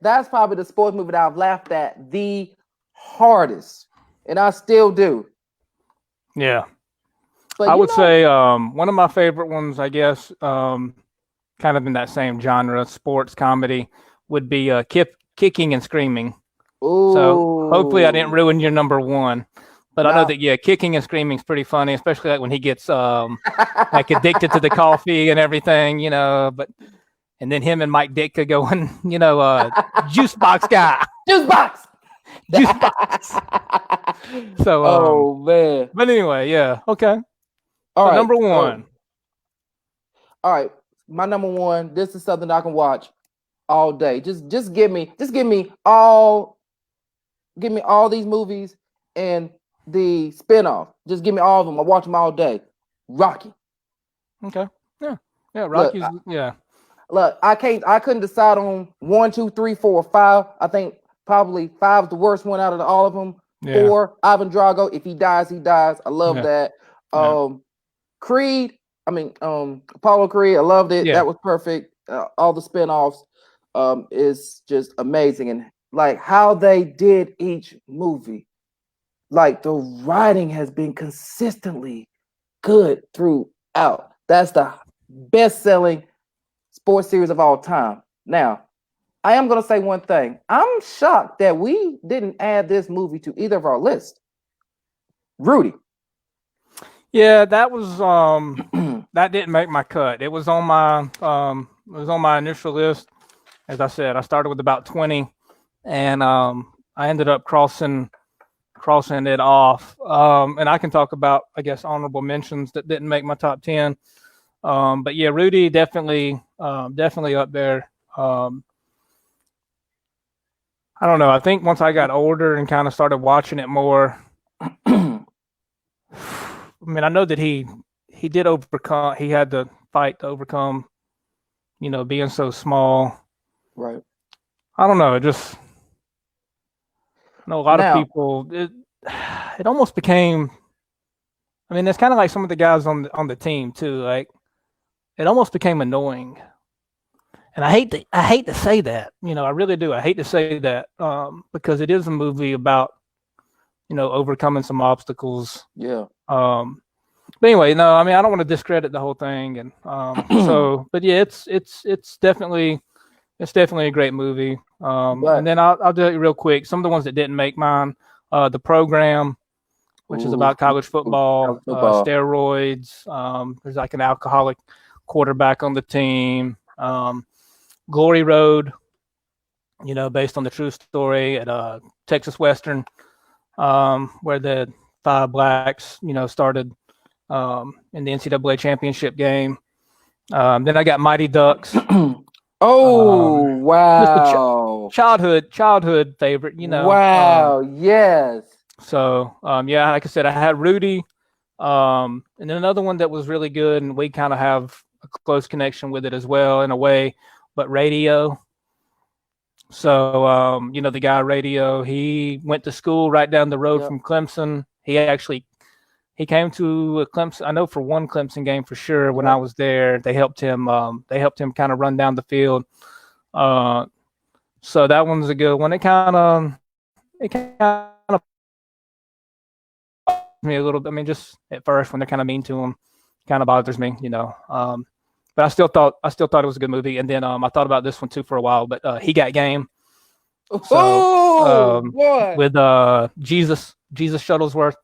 that's probably the sports movie that I've laughed at the hardest, and I still do. Yeah. But I would say one of my favorite ones, I guess, kind of in that same genre, sports comedy, would be Kicking and Screaming. So hopefully I didn't ruin your number one. But I know that Kicking and Screaming is pretty funny, especially like when he gets like addicted to the coffee and everything, But and then him and Mike Ditka going, juice box guy, juice box. juice box. So, oh man. But anyway, yeah, okay. All right, number one. All right, my number one. This is something I can watch all day. Just give me all these movies and the spinoff. Just give me all of them. I watch them all day. Rocky. Okay. Yeah. Rocky's. Yeah. Look, I couldn't decide on 1, 2, 3, 4, 5. I think probably 5 is the worst one out of all of them. Yeah. 4, Ivan Drago. If he dies, he dies. I love that. Creed. Apollo Creed. I loved it. Yeah. That was perfect. All the spinoffs is just amazing, and like how they did each movie. Like the writing has been consistently good throughout. That's the best-selling sports series of all time. Now, I am going to say one thing. I'm shocked that we didn't add this movie to either of our lists. Rudy. Yeah, that was that didn't make my cut. It was on my initial list. As I said, I started with about 20, and I ended up crossing it off. And I can talk about, I guess, honorable mentions that didn't make my top 10. But yeah, Rudy definitely up there. I don't know. I think once I got older and kind of started watching it more, I know that he did overcome. He had to fight to overcome, being so small. Right. I don't know. I know a lot of people. It almost became. It's kind of like some of the guys on the team too. Like, it almost became annoying. And I hate to say that. I really do. I hate to say that because it is a movie about, overcoming some obstacles. Yeah. But anyway, no, I don't want to discredit the whole thing, and but yeah, it's definitely a great movie. And then I'll do it real quick. Some of the ones that didn't make mine, The Program, which is about college football, steroids. There's like an alcoholic quarterback on the team. Glory Road, based on the true story at Texas Western, where the 5 blacks, started in the NCAA championship game. Then I got Mighty Ducks. Wow! Childhood favorite, Wow! Yes. So yeah, like I said, I had Rudy, and then another one that was really good, and we kind of have a close connection with it as well in a way, but Radio. So the guy Radio, he went to school right down the road from Clemson. He came to Clemson. I know for one Clemson game for sure. When I was there, they helped him. They helped him kind of run down the field. So that one's a good one. It kind of me a little bit. Just at first when they're kind of mean to him, kind of bothers me, But I still thought it was a good movie. And then I thought about this one too for a while. But He Got Game. So with Jesus Shuttlesworth.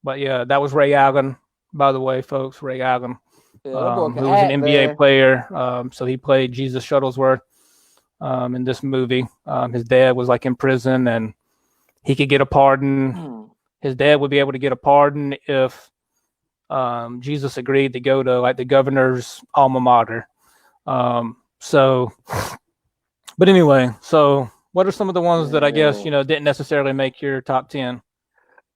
But yeah, that was Ray Allen, by the way, folks. Ray Allen, who was an NBA player. So he played Jesus Shuttlesworth in this movie. His dad was like in prison, and he could get a pardon. His dad would be able to get a pardon if Jesus agreed to go to like the governor's alma mater. But anyway, so what are some of the ones that I guess didn't necessarily make your top 10?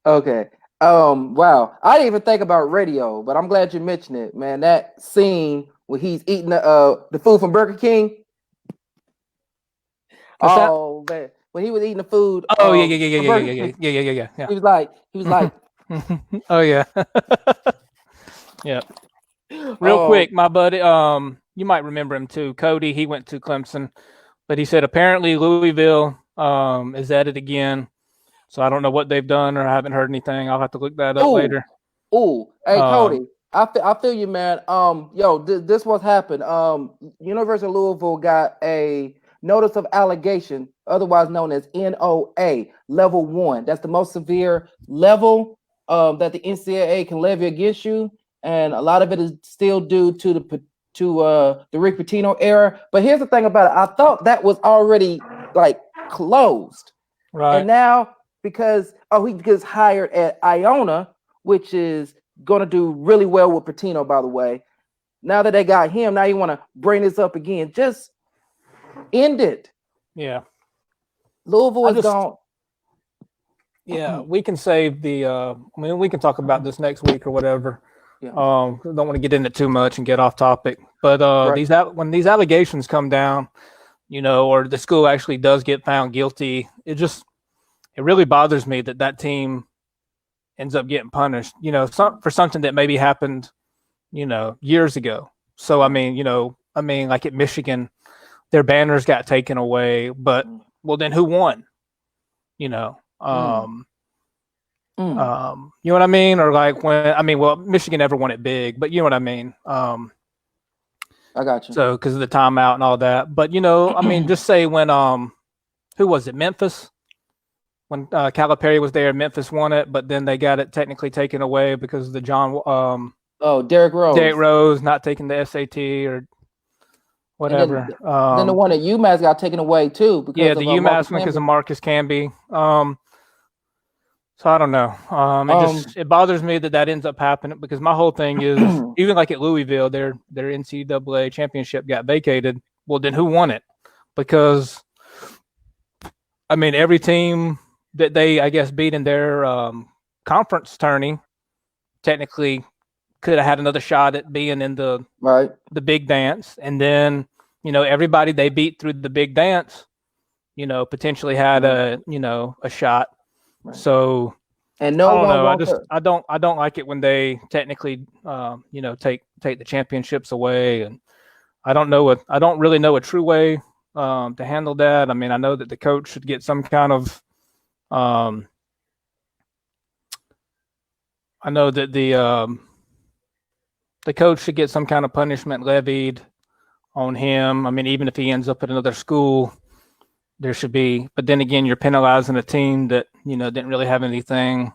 Okay. Wow. I didn't even think about Radio, but I'm glad you mentioned it, man. That scene where he's eating the food from Burger King. Man, when he was eating the food. Oh yeah. He was like. Oh yeah. Yeah. Real quick, my buddy. You might remember him too, Cody. He went to Clemson, but he said apparently Louisville is at it again. So I don't know what they've done, or I haven't heard anything. I'll have to look that up later. Hey Cody, I feel you, man. This what happened. University of Louisville got a notice of allegation, otherwise known as NOA, level 1. That's the most severe level that the NCAA can levy against you, and a lot of it is still due to the Rick Pitino era. But here's the thing about it: I thought that was already like closed, Right. and now because he gets hired at Iona, which is going to do really well with Pitino, by the way. Now that they got him, now you want to bring this up again. Just end it. Yeah. Louisville is gone. Yeah, we can save the. We can talk about this next week or whatever. Yeah. Don't want to get into too much and get off topic. But right. When these allegations come down, or the school actually does get found guilty, it really bothers me that team ends up getting punished, for something that maybe happened, years ago. So, like at Michigan, their banners got taken away, but well, then who won? You know what I mean? Or like Michigan never won it big, but you know what I mean? I got you. So, because of the timeout and all that, but just say when, who was it? Memphis? When Calipari was there, Memphis won it, but then they got it technically taken away because of the Derrick Rose. Derrick Rose not taking the SAT or whatever. Then the one at UMass got taken away too. Because the UMass one because of Marcus Camby. So I don't know. It bothers me that ends up happening because my whole thing is even like at Louisville, their NCAA championship got vacated. Well, then who won it? Because every team that they, I guess, beat in their conference tourney technically could have had another shot at being in the big dance. And then, everybody they beat through the big dance, potentially had a shot. Right. So, and no one I don't like it when they technically, take the championships away. And I don't really know a true way to handle that. I know that the coach should get some kind of, I know that the coach should get some kind of punishment levied on him. Even if he ends up at another school, there should be. But then again, you're penalizing a team that didn't really have anything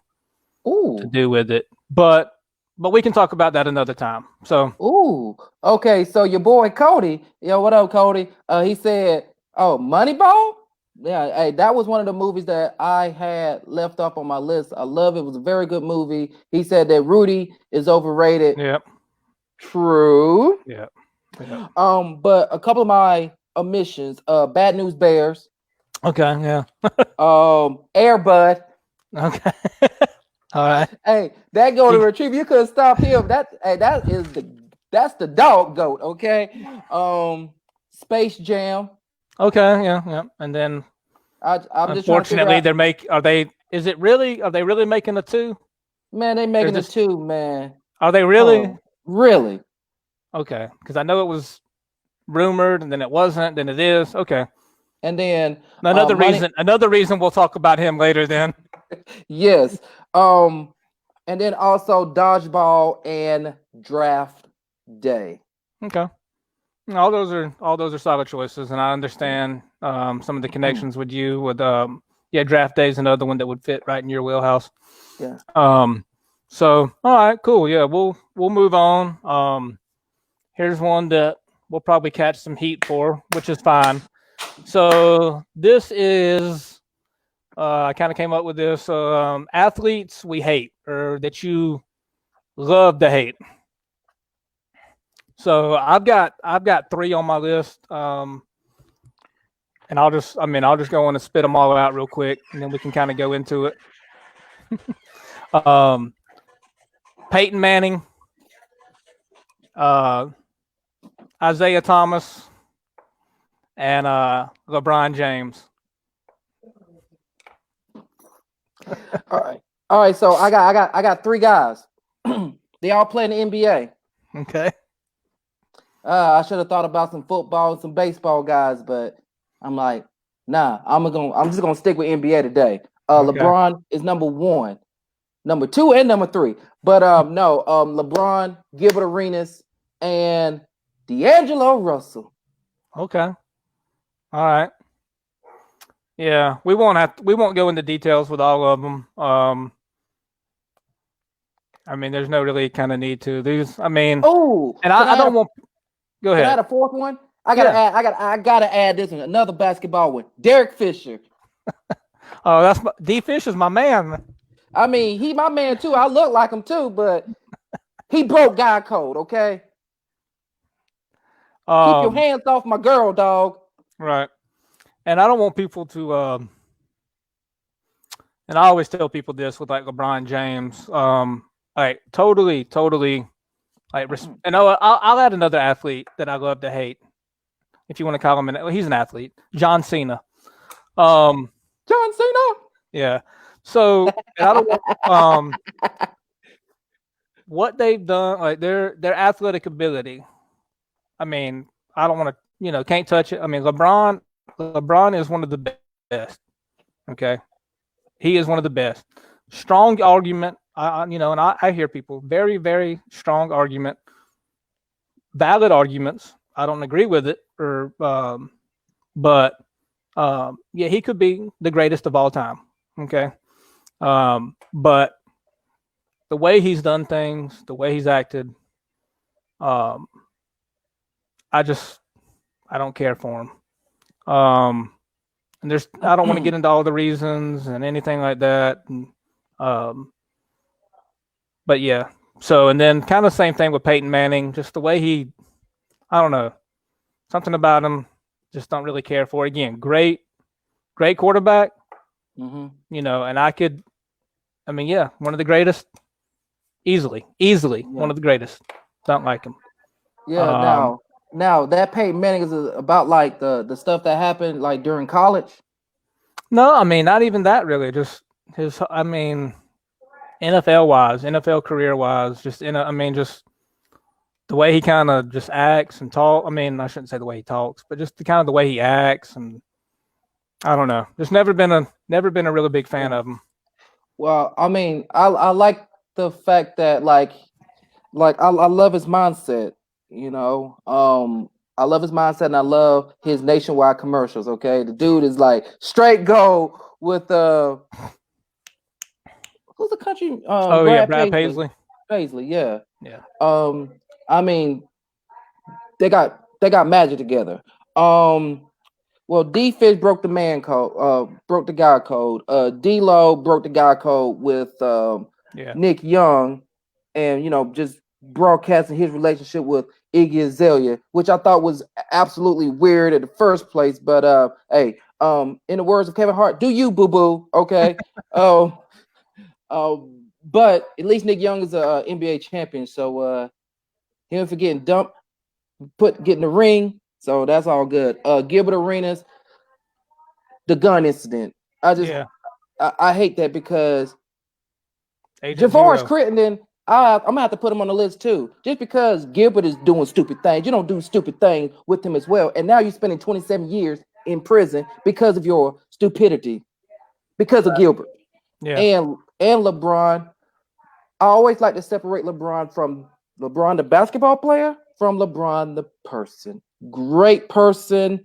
to do with it. But we can talk about that another time. So. Okay. So your boy Cody, what up, Cody? He said, Moneyball. Yeah, hey, that was one of the movies that I had left up on my list. I love it. It was a very good movie. He said that Rudy is overrated. Yep. True. Yeah. But a couple of my omissions, Bad News Bears. Okay, yeah. Air Bud. Okay. All right. Hey, that golden retriever, you couldn't stop him. That's the dog goat, okay? Space Jam. Okay, yeah. And then I'm unfortunately are they really making a 2? Man, they making a 2, man. Are they really? Really? Okay, because I know it was rumored and then it wasn't, then it is. Okay. And then another reason we'll talk about him later then. Yes. And then also Dodgeball and Draft Day. Okay. All those are solid choices, and I understand some of the connections with you with Draft Day is another one that would fit right in your wheelhouse. Yeah. So all right, cool. Yeah, we'll move on. Here's one that we'll probably catch some heat for, which is fine. So this is I kind of came up with this athletes we hate or that you love to hate. So I've got 3 on my list, and I'll just go on and spit them all out real quick, and then we can kind of go into it. Peyton Manning, Isaiah Thomas, and LeBron James. All right. So I got 3 guys. They all play in the NBA. Okay. I should have thought about some football and some baseball guys, but I'm like, Nah, I'm just gonna stick with NBA today. Okay. LeBron is number 1, number 2, and number 3. But no, LeBron, Gilbert Arenas, and D'Angelo Russell. Okay. All right. Yeah, we won't go into details with all of them. I mean, there's no really kind of need to. I mean, Oh, and can I I add don't want. Go can I add ahead. a fourth one? Yeah. I gotta add this one. Another basketball one. Derek Fisher. Oh, D Fish is my man. I mean, he my man too. I look like him too, but he broke guy code. Okay, keep your Um, hands off my girl, dog. right. And I don't want people to. And I always tell people this with like LeBron James. Like totally. Like, and I'll add another athlete that I love to hate. If you want to call him he's an athlete, John Cena. John Cena. Yeah. So, and I don't want, what they've done, like their athletic ability. I mean, I don't want to, can't touch it. I mean, LeBron is one of the best. Okay, he is one of the best. Strong argument. And I hear people very, very strong argument, valid arguments. I don't agree with it, but yeah, he could be the greatest of all time. Okay, but the way he's done things, the way he's acted, I don't care for him. And I don't want to get into all the reasons and anything like that. And, but yeah, so, and then kind of same thing with Peyton Manning, just the way I don't know, something about him, just don't really care for. Again, great quarterback, and one of the greatest, easily, one of the greatest. Don't like him. Yeah. Now that Peyton Manning is about like the stuff that happened like during college. No, I mean not even that really. Just his. I mean, NFL wise, NFL career wise, just just the way he kind of just acts and talk. I mean, I shouldn't say the way he talks, but just the way he acts, and I don't know. Just never been a really big fan of him. Well, I mean, I like the fact that like I love his mindset. I love his mindset and I love his nationwide commercials. Okay, the dude is like straight go with who's the country? Brad Paisley. Paisley, yeah. Yeah. I mean, they got magic together. Well, D Fish broke the man code, broke the guy code. D-Lo broke the guy code with Nick Young, and just broadcasting his relationship with Iggy Azalea, which I thought was absolutely weird in the first place. But hey, in the words of Kevin Hart, do you boo boo? Okay. But at least Nick Young is a NBA champion, so him for getting dumped, getting the ring, so that's all good. Gilbert Arenas, the gun incident. I hate that because Javaris Crittenden, I'm gonna have to put him on the list too. Just because Gilbert is doing stupid things, you don't do stupid things with him as well. And now you're spending 27 years in prison because of your stupidity, because of Gilbert. Yeah. And LeBron. I always like to separate LeBron from LeBron, the basketball player, from LeBron, the person. Great person,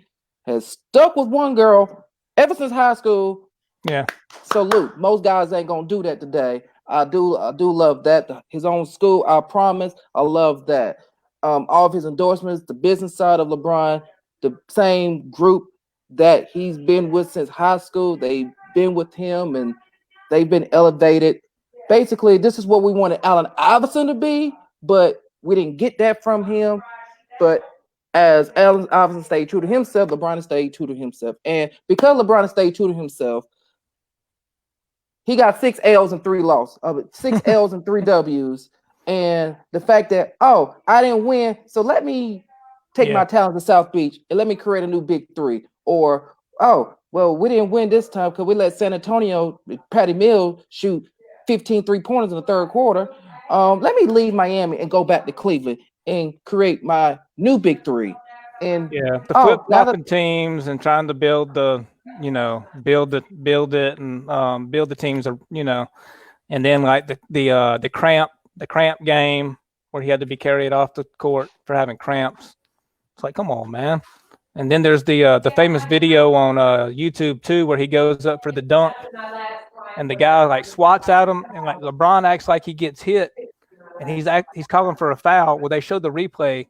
has stuck with one girl ever since high school. Yeah. Salute. Most guys ain't gonna do that today. I do love that. His own school, I promise. I love that. All of his endorsements, the business side of LeBron, the same group that he's been with since high school. They've been with him and they've been elevated. Basically, this is what we wanted Allen Iverson to be, but we didn't get that from him. But as Allen Iverson stayed true to himself, LeBron stayed true to himself. And because LeBron stayed true to himself, he got 6 L's and 3 losses, 6 L's and 3 W's. And the fact that, I didn't win, so let me take my talents to South Beach and let me create a new big three. Or, well, we didn't win this time because we let San Antonio, Patty Mills, shoot 15 3-pointers in the third quarter. Let me leave Miami and go back to Cleveland and create my new big three. And the flip-flopping teams and trying to build the build it and build the teams, and then like the cramp game where he had to be carried off the court for having cramps. It's like, come on, man. And then there's the famous video on YouTube too where he goes up for the dunk, and the guy like swats at him, and like LeBron acts like he gets hit, and he's calling for a foul. Well, they showed the replay.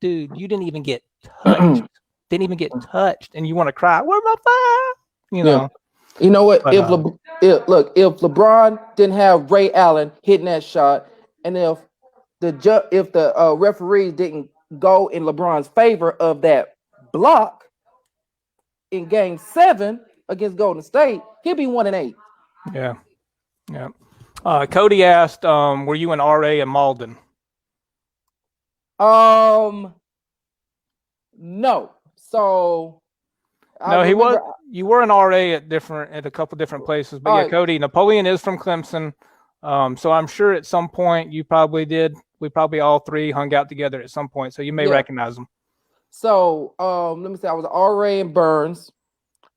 Dude, you didn't even get touched. Didn't even get touched, and you want to cry. Where's my foul? Yeah. You know what? But, if LeBron didn't have Ray Allen hitting that shot, and if the referees didn't go in LeBron's favor of that block in Game 7 against Golden State, he'd be 1-8. Yeah. Cody asked, "Were you an RA in Malden?" No. So no, he was. You were an RA at a couple different places, but yeah, Cody, Napoleon is from Clemson, so I'm sure at some point you probably did. We probably all three hung out together at some point, so you may recognize him. So let me say, I was an RA in Burns,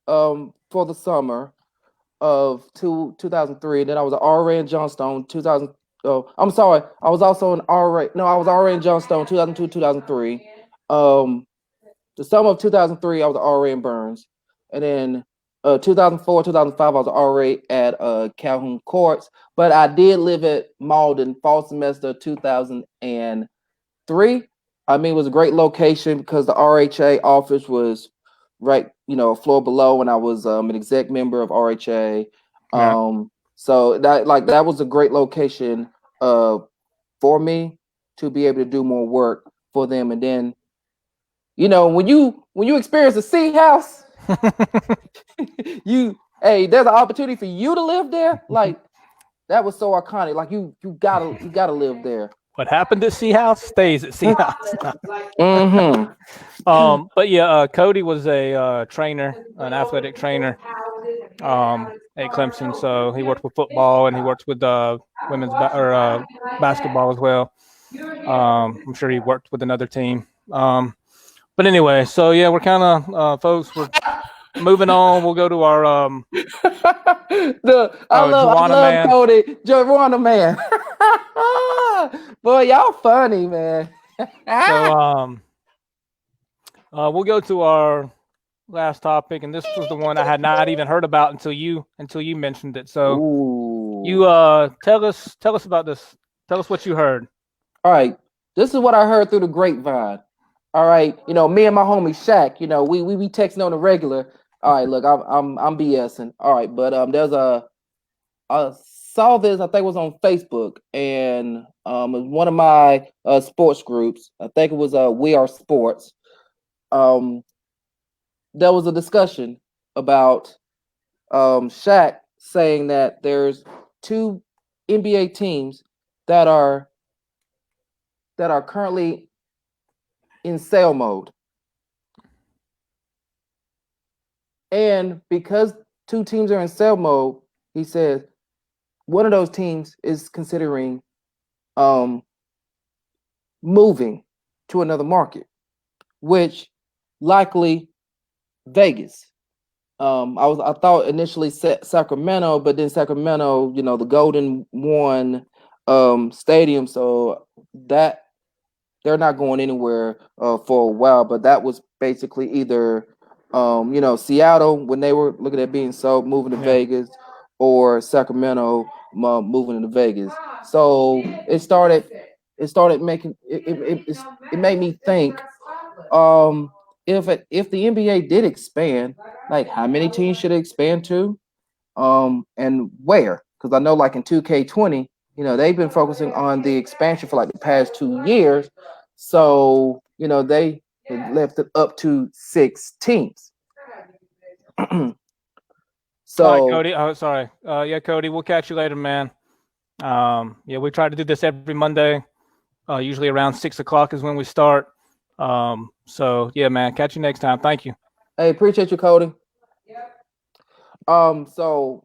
for the summer of 2003. Then I was an RA in Johnstone 2000. Oh, I'm sorry, I was also an RA. No, I was RA in Johnstone 2002 2003. The summer of 2003, I was an RA in Burns, and then 2004 2005, I was an RA at Calhoun Courts. But I did live at Malden fall semester 2003. I mean, it was a great location because the RHA office was right, a floor below, and I was an exec member of RHA. So that was a great location for me to be able to do more work for them. And then, when you experience a C house, there's an opportunity for you to live there. Like, that was so iconic. Like, you gotta live there. What happened at C House stays at C House. But yeah, Cody was a trainer, an athletic trainer at Clemson. So he worked with football and he worked with women's basketball as well. I'm sure he worked with another team. But anyway, so yeah, we're kind of folks. We're moving on. We'll go to our I love Cody, Joanna man. Boy, y'all funny, man. So we'll go to our last topic, and this was the one I had not even heard about until you mentioned it. So you tell us about this. Tell us what you heard. All right, this is what I heard through the grapevine. All right, me and my homie Shaq, we be texting on the regular. All right, look, I'm BSing. All right, but I saw this, I think it was on Facebook, and it was one of my sports groups. I think it was We Are Sports. There was a discussion about Shaq saying that there's 2 NBA teams that are currently in sale mode. And because 2 teams are in sale mode, he says one of those teams is considering moving to another market, which likely Vegas. I thought initially Sacramento, but then Sacramento, the Golden won stadium, so that they're not going anywhere for a while. But that was basically either Seattle when they were looking at being sold, moving to Vegas, or Sacramento moving to Vegas. So it making it made me think, if the NBA did expand, like, how many teams should it expand to, and where? Because I know, like, in 2K20, they've been focusing on the expansion for like the past 2 years. So they left it up to 6 teams. So, all right, Cody. Oh, sorry. Yeah, Cody. We'll catch you later, man. Yeah, we try to do this every Monday. Usually around 6 o'clock is when we start. So yeah, man. Catch you next time. Thank you. Hey, appreciate you, Cody. So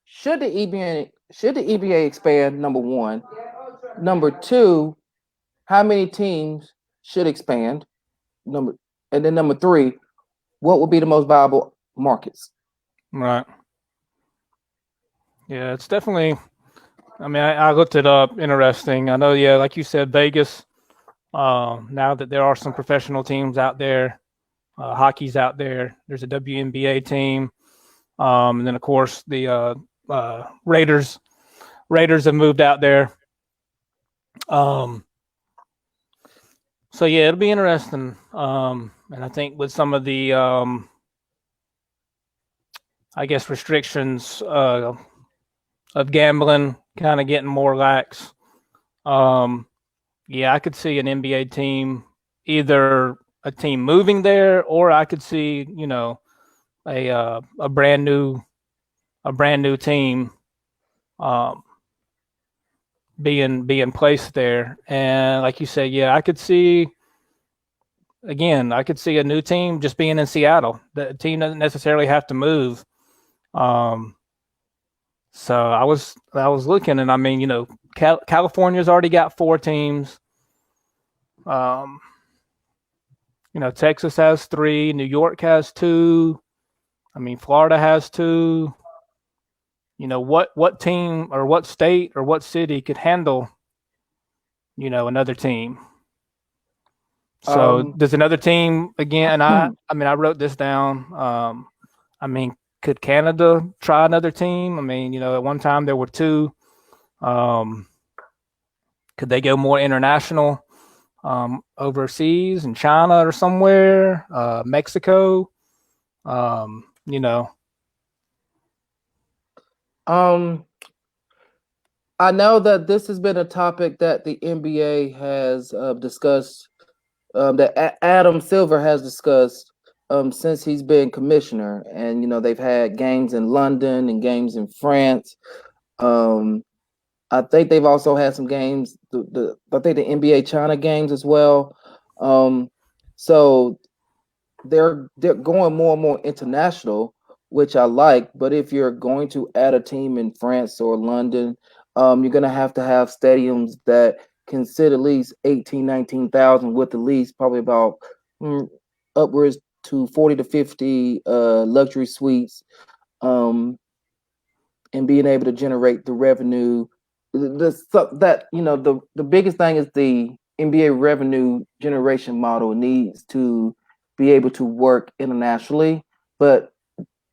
should the EBA expand? Number one. Number two, how many teams should expand? Number 3, what would be the most viable markets? Right. Yeah, it's definitely. I mean, I looked it up. Interesting. I know. Yeah, like you said, Vegas. Now that there are some professional teams out there, hockey's out there. There's a WNBA team, and then of course the Raiders. Raiders have moved out there. Um, so yeah, it'll be interesting. And I think with some of the, I guess, restrictions of gambling kind of getting more lax. Um, yeah, I could see an NBA team, either a team moving there, or I could see, a brand new team um, being placed there. And like you said, yeah, I could see a new team just being in Seattle. The team doesn't necessarily have to move. Um, so I was looking, and I mean, California's already got 4 teams. Um, Texas has 3, New York has 2. I mean, Florida has 2. What team or what state or what city could handle, another team? So Um, does another team again? And I mean, I wrote this down. I mean, could Canada try another team? I mean, at one time there were 2. Um, could they go more international, overseas in China or somewhere, Mexico? Um, you know, um, I know that this has been a topic that the NBA has discussed, that Adam Silver has discussed since he's been commissioner, and they've had games in London and games in France. Um, I think they've also had some games, I think the NBA China games as well. Um, so they're going more and more international, which I like. But if you're going to add a team in France or London, you're going to have stadiums that can sit at least 18, 19,000, with at least probably about upwards to 40 to 50 luxury suites. Um, and being able to generate the revenue. The biggest thing is the NBA revenue generation model needs to be able to work internationally, but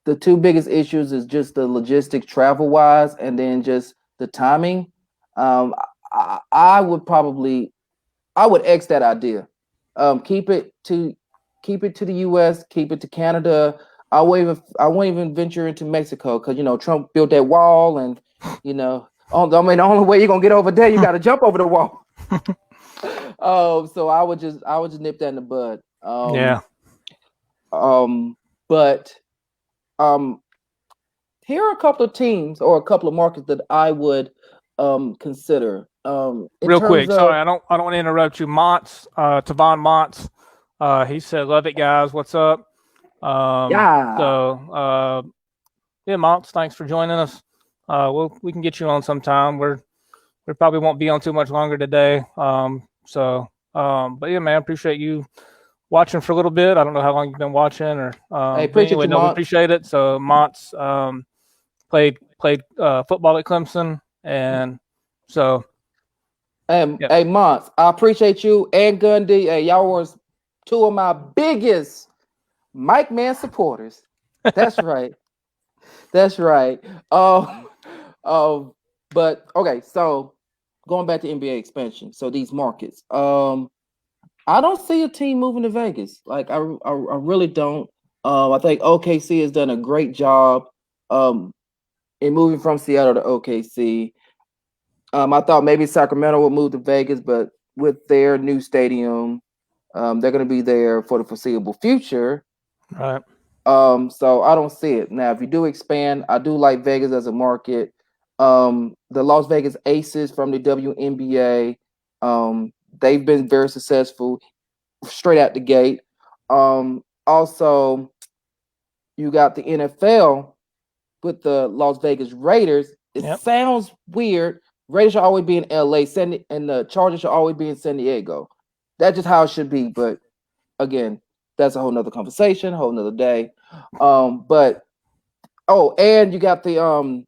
the 2 biggest issues is just the logistics travel wise, and then just the timing. Um, I would probably I would X that idea. Keep it to the U.S. Keep it to Canada. I won't even venture into Mexico, because Trump built that wall, and I mean, the only way you're gonna get over there, you got to jump over the wall. So I would just nip that in the bud. yeah, But um, here are a couple of teams or a couple of markets that I would consider. In real terms quick. Sorry, of, I don't want to interrupt you. Tavon Montz, he said, "Love it, guys. What's up?" yeah. Yeah, Montz, thanks for joining us. We can get you on sometime. We probably won't be on too much longer today. But yeah, man, appreciate you watching for a little bit. I don't know how long you've been watching, Hey, but appreciate anyway, you, no, we Mont. appreciate it. So Montz played football at Clemson, and so yeah, Hey, Mont, I appreciate you and Gundy. Hey, y'all was 2 of my biggest Mike Man supporters. That's right. That's right. Um, um, but okay, so going back to NBA expansion. So these markets. I don't see a team moving to Vegas. Like I really don't. I think OKC has done a great job in moving from Seattle to OKC. I thought maybe Sacramento would move to Vegas, but with their new stadium, they're going to be there for the foreseeable future. right, So I don't see it. Now, if you do expand, I do like Vegas as a market. The Las Vegas Aces from the WNBA, they've been very successful straight out the gate. Also, you got the NFL with the Las Vegas Raiders. It yep, sounds weird. Raiders should always be in LA, and the Chargers should always be in San Diego. That's just how it should be. But again, that's a whole nother conversation, a whole nother day. But and you got the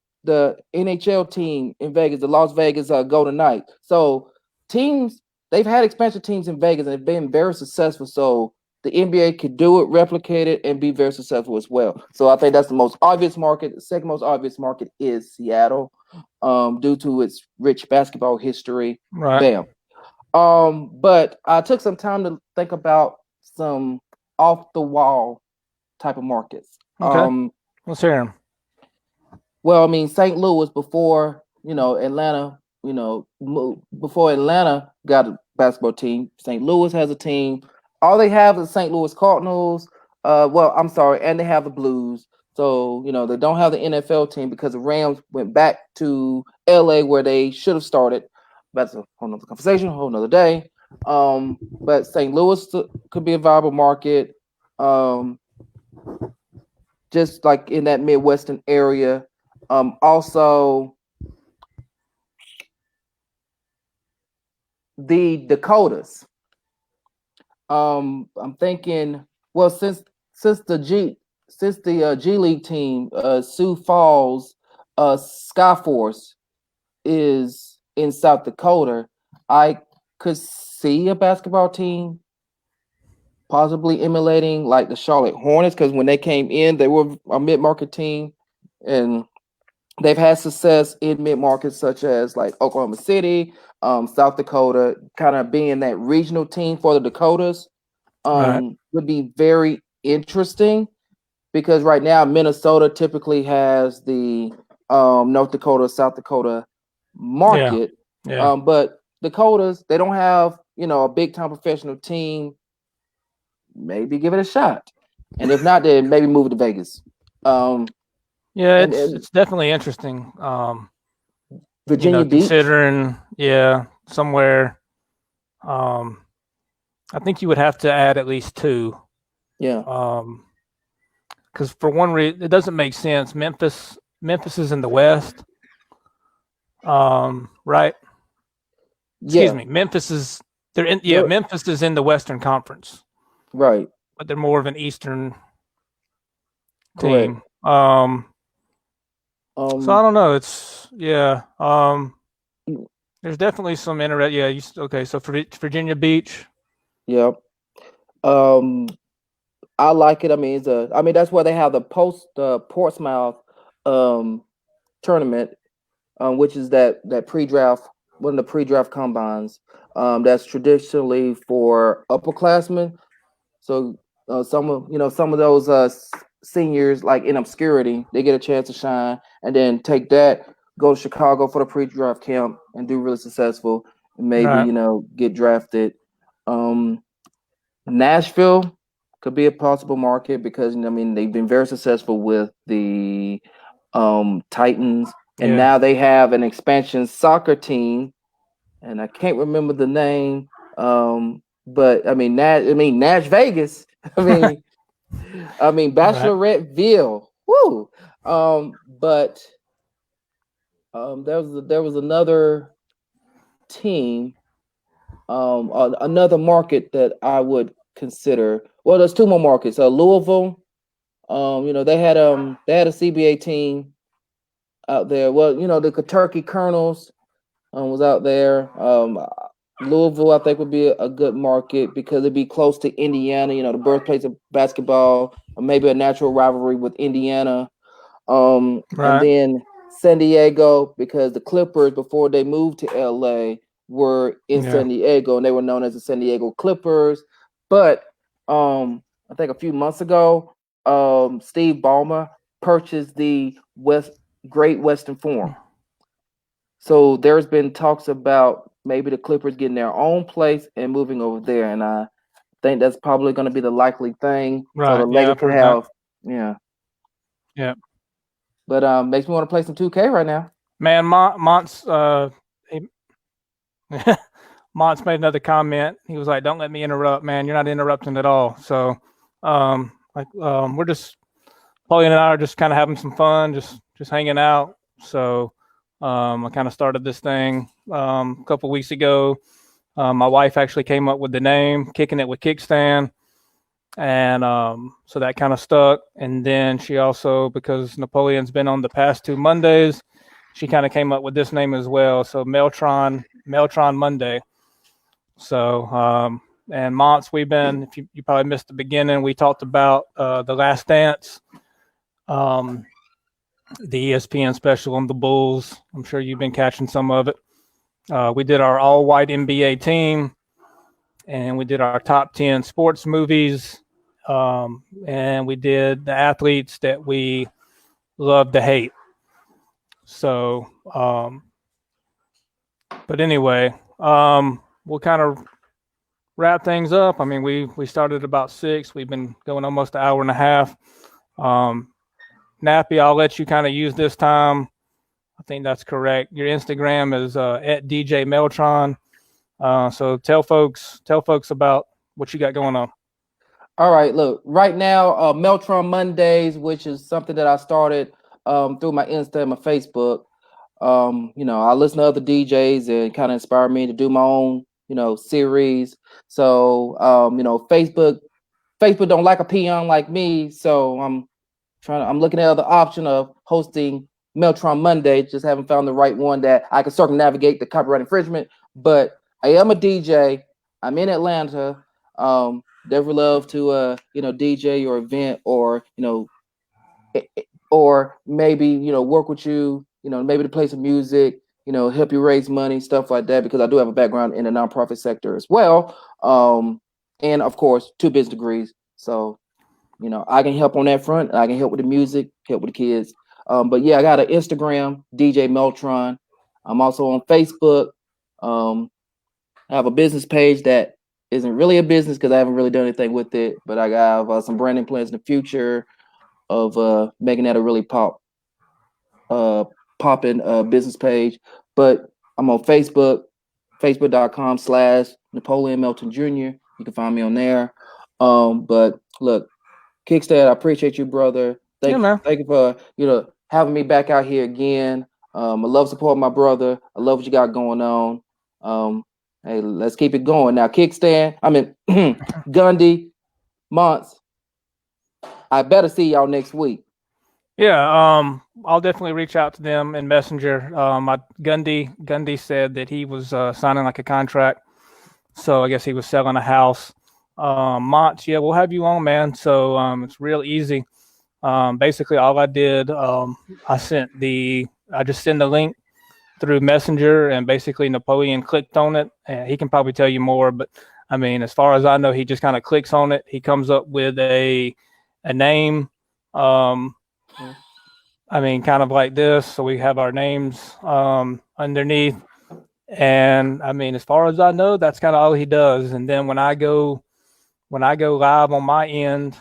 NHL team in Vegas, the Las Vegas Golden Knights. So teams, they've had expansion teams in Vegas and they've been very successful. So the NBA could do it, replicate it, and be very successful as well. So I think that's the most obvious market. The second most obvious market is Seattle, due to its rich basketball history. Right. Bam. But I took some time to think about some off the wall type of markets. Okay. Let's hear him. Well, I mean, St. Louis before Atlanta, before Atlanta got a basketball team, St. Louis has a team. All they have is St. Louis Cardinals. Well, I'm sorry, and they have the Blues. So they don't have the NFL team because the Rams went back to LA where they should have started. That's a whole nother conversation, a whole nother day. But St. Louis could be a viable market. Just like in that Midwestern area. Also, the Dakotas. I'm thinking, well, since the G League team, Sioux Falls, Skyforce is in South Dakota, I could see a basketball team possibly emulating like the Charlotte Hornets, because when they came in, they were a mid-market team, and they've had success in mid-markets such as like Oklahoma City, South Dakota, kind of being that regional team for the Dakotas. Right. Would be very interesting because right now Minnesota typically has the North Dakota, South Dakota market. Yeah. But Dakotas, they don't have a big time professional team. Maybe give it a shot, and if not, then maybe move it to Vegas. Yeah, it's definitely interesting. Virginia Beach, considering somewhere. I think you would have to add at least two. Yeah. Because for one reason, it doesn't make sense. Memphis is in the West. Right. Excuse me. Memphis is Memphis is in the Western Conference. Right. But they're more of an Eastern team. So I don't know. It's there's definitely some interest. Yeah. So for Virginia Beach. Yep. I like it. I mean, that's where they have the Portsmouth tournament, which is that pre-draft, one of the pre-draft combines. That's traditionally for upperclassmen. So some of those seniors, like in obscurity, they get a chance to shine, and then take that, go to Chicago for the pre-draft camp, and do really successful, and maybe get drafted. Nashville could be a possible market because they've been very successful with the Titans, and now they have an expansion soccer team, and I can't remember the name. But Nash Vegas. I mean Bacheloretteville. Woo. But there was another team, another market that I would consider. Well, there's two more markets. Louisville. They had a CBA team out there. Well, the Kentucky Colonels was out there. Louisville, I think, would be a good market because it'd be close to Indiana, the birthplace of basketball, or maybe a natural rivalry with Indiana. And then San Diego, because the Clippers, before they moved to LA, were in San Diego, and they were known as the San Diego Clippers. But I think a few months ago, Steve Ballmer purchased the Great Western Forum. So there's been talks about maybe the Clippers getting their own place and moving over there, and I think that's probably going to be the likely thing. Right. So the Lakers could have, Yeah. But makes me want to play some 2K right now. Man, Mont's Mont's made another comment. He was like, "Don't let me interrupt, man. You're not interrupting at all." So, we're just Paulie and I are just kind of having some fun, just hanging out. So, I kind of started this thing a couple weeks ago. My wife actually came up with the name, Kicking It with Kickstand. and so that kind of stuck. And then she also, because Napoleon's been on the past 2 Mondays, she kind of came up with this name as well. So Meltron Monday. So and Monts, we've been, if you probably missed the beginning, we talked about The Last Dance, the ESPN special on the Bulls. I'm sure you've been catching some of it. We did our all-white NBA team, and we did our top 10 sports movies, and we did the athletes that we love to hate. So, but anyway, we'll kind of wrap things up. I mean, we started about 6. We've been going almost an hour and a half. Nappy, I'll let you kind of use this time. I think that's correct. Your Instagram is at DJ Meltron. So tell folks about what you got going on. All right, look, right now, Meltron Mondays, which is something that I started through my Insta and my Facebook. I listen to other DJs and kind of inspire me to do my own, series. So, Facebook don't like a peon like me, so I'm looking at the option of hosting Meltron Monday. Just haven't found the right one that I can circumnavigate the copyright infringement. But I am a DJ. I'm in Atlanta. Never love to DJ your event, or or maybe work with you, maybe to play some music, help you raise money, stuff like that, because I do have a background in the nonprofit sector as well. And of course 2 business degrees, so I can help on that front. I can help with the music, help with the kids. But yeah, I got an Instagram, DJ Meltron. I'm also on Facebook. I have a business page that isn't really a business because I haven't really done anything with it, but I have some branding plans in the future of making that a really popping business page. But I'm on Facebook, facebook.com/Napoleon Melton Jr. You can find me on there. But look, Kickstand, I appreciate you, brother. Thank you for having me back out here again. I love supporting my brother. I love what you got going on. Hey, let's keep it going now. Kickstand, Gundy, Monts. I better see y'all next week. Yeah, I'll definitely reach out to them in Messenger. Gundy said that he was signing like a contract, so I guess he was selling a house. Monts, yeah, we'll have you on, man. So it's real easy. Basically, all I did, I just send the link through Messenger, and basically Napoleon clicked on it. And he can probably tell you more, but I mean, as far as I know, he just kind of clicks on it. He comes up with a name. I mean, kind of like this. So we have our names underneath. And I mean, as far as I know, that's kind of all he does. And then when I go live on my end,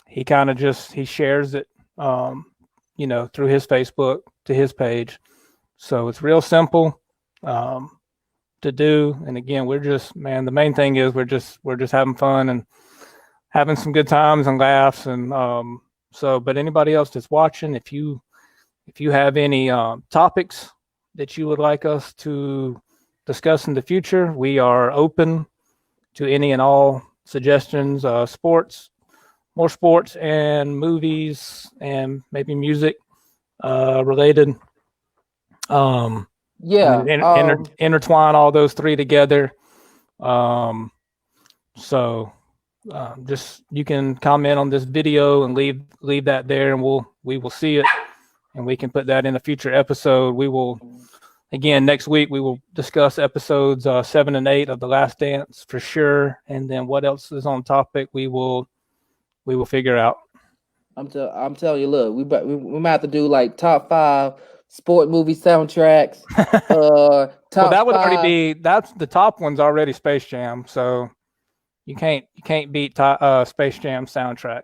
he kind of he shares it, through his Facebook to his page. So it's real simple to do. And again, the main thing is we're just having fun and having some good times and laughs. And but anybody else that's watching, if you have any topics that you would like us to discuss in the future, we are open to any and all suggestions, more sports and movies and maybe music related. Intertwine all those 3 together. Just you can comment on this video and leave that there, and we will see it, and we can put that in a future episode. We will, again, next week we will discuss episodes 7 and 8 of The Last Dance for sure, and then what else is on topic we will figure out. I'm telling you, look, we might have to do like top 5 sport movie soundtracks. Well, that would already be, that's the top one's already Space Jam, so you can't beat Space Jam soundtrack.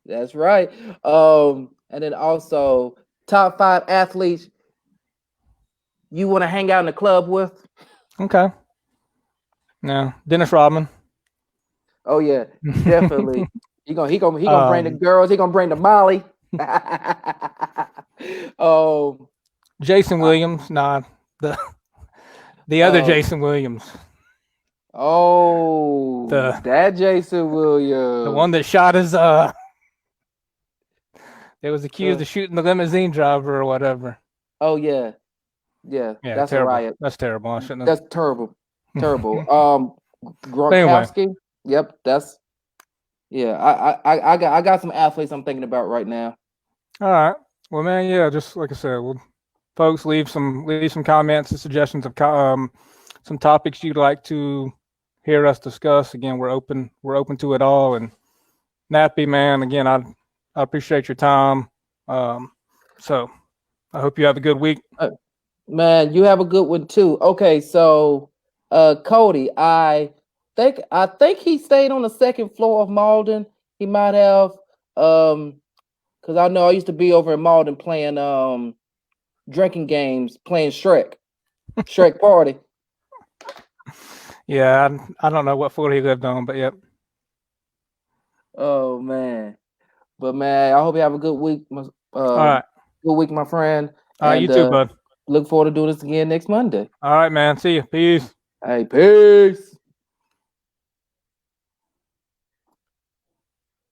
That's right. And then also top 5 athletes you want to hang out in the club with. Okay. No, Dennis Rodman. Oh yeah, definitely. he gonna bring the girls. He gonna bring the Molly. Jason Williams. The other Jason Williams. Oh, that Jason Williams. The one that shot his they was accused of shooting the limousine driver or whatever. Oh yeah. Yeah, that's terrible. a riot. That's terrible. I shouldn't have. That's terrible. Terrible. Gronkowski. Anyway. Yep, that's I got some athletes I'm thinking about right now. All right. Well, man, yeah, just like I said, folks leave some comments and suggestions of some topics you'd like to hear us discuss. Again, we're open to it all. And Nappy, man, again, I appreciate your time. So I hope you have a good week. Man, you have a good one too. Okay, so Cody, I think he stayed on the second floor of Malden. He might have because I know I used to be over in Malden playing drinking games, playing Shrek Party. Yeah, I don't know what floor he lived on, but yep. Oh man, but man, I hope you have a good week. All right, good week, my friend. And you too, bud. Look forward to doing this again next Monday. All right, man. See you. Peace. Hey, peace.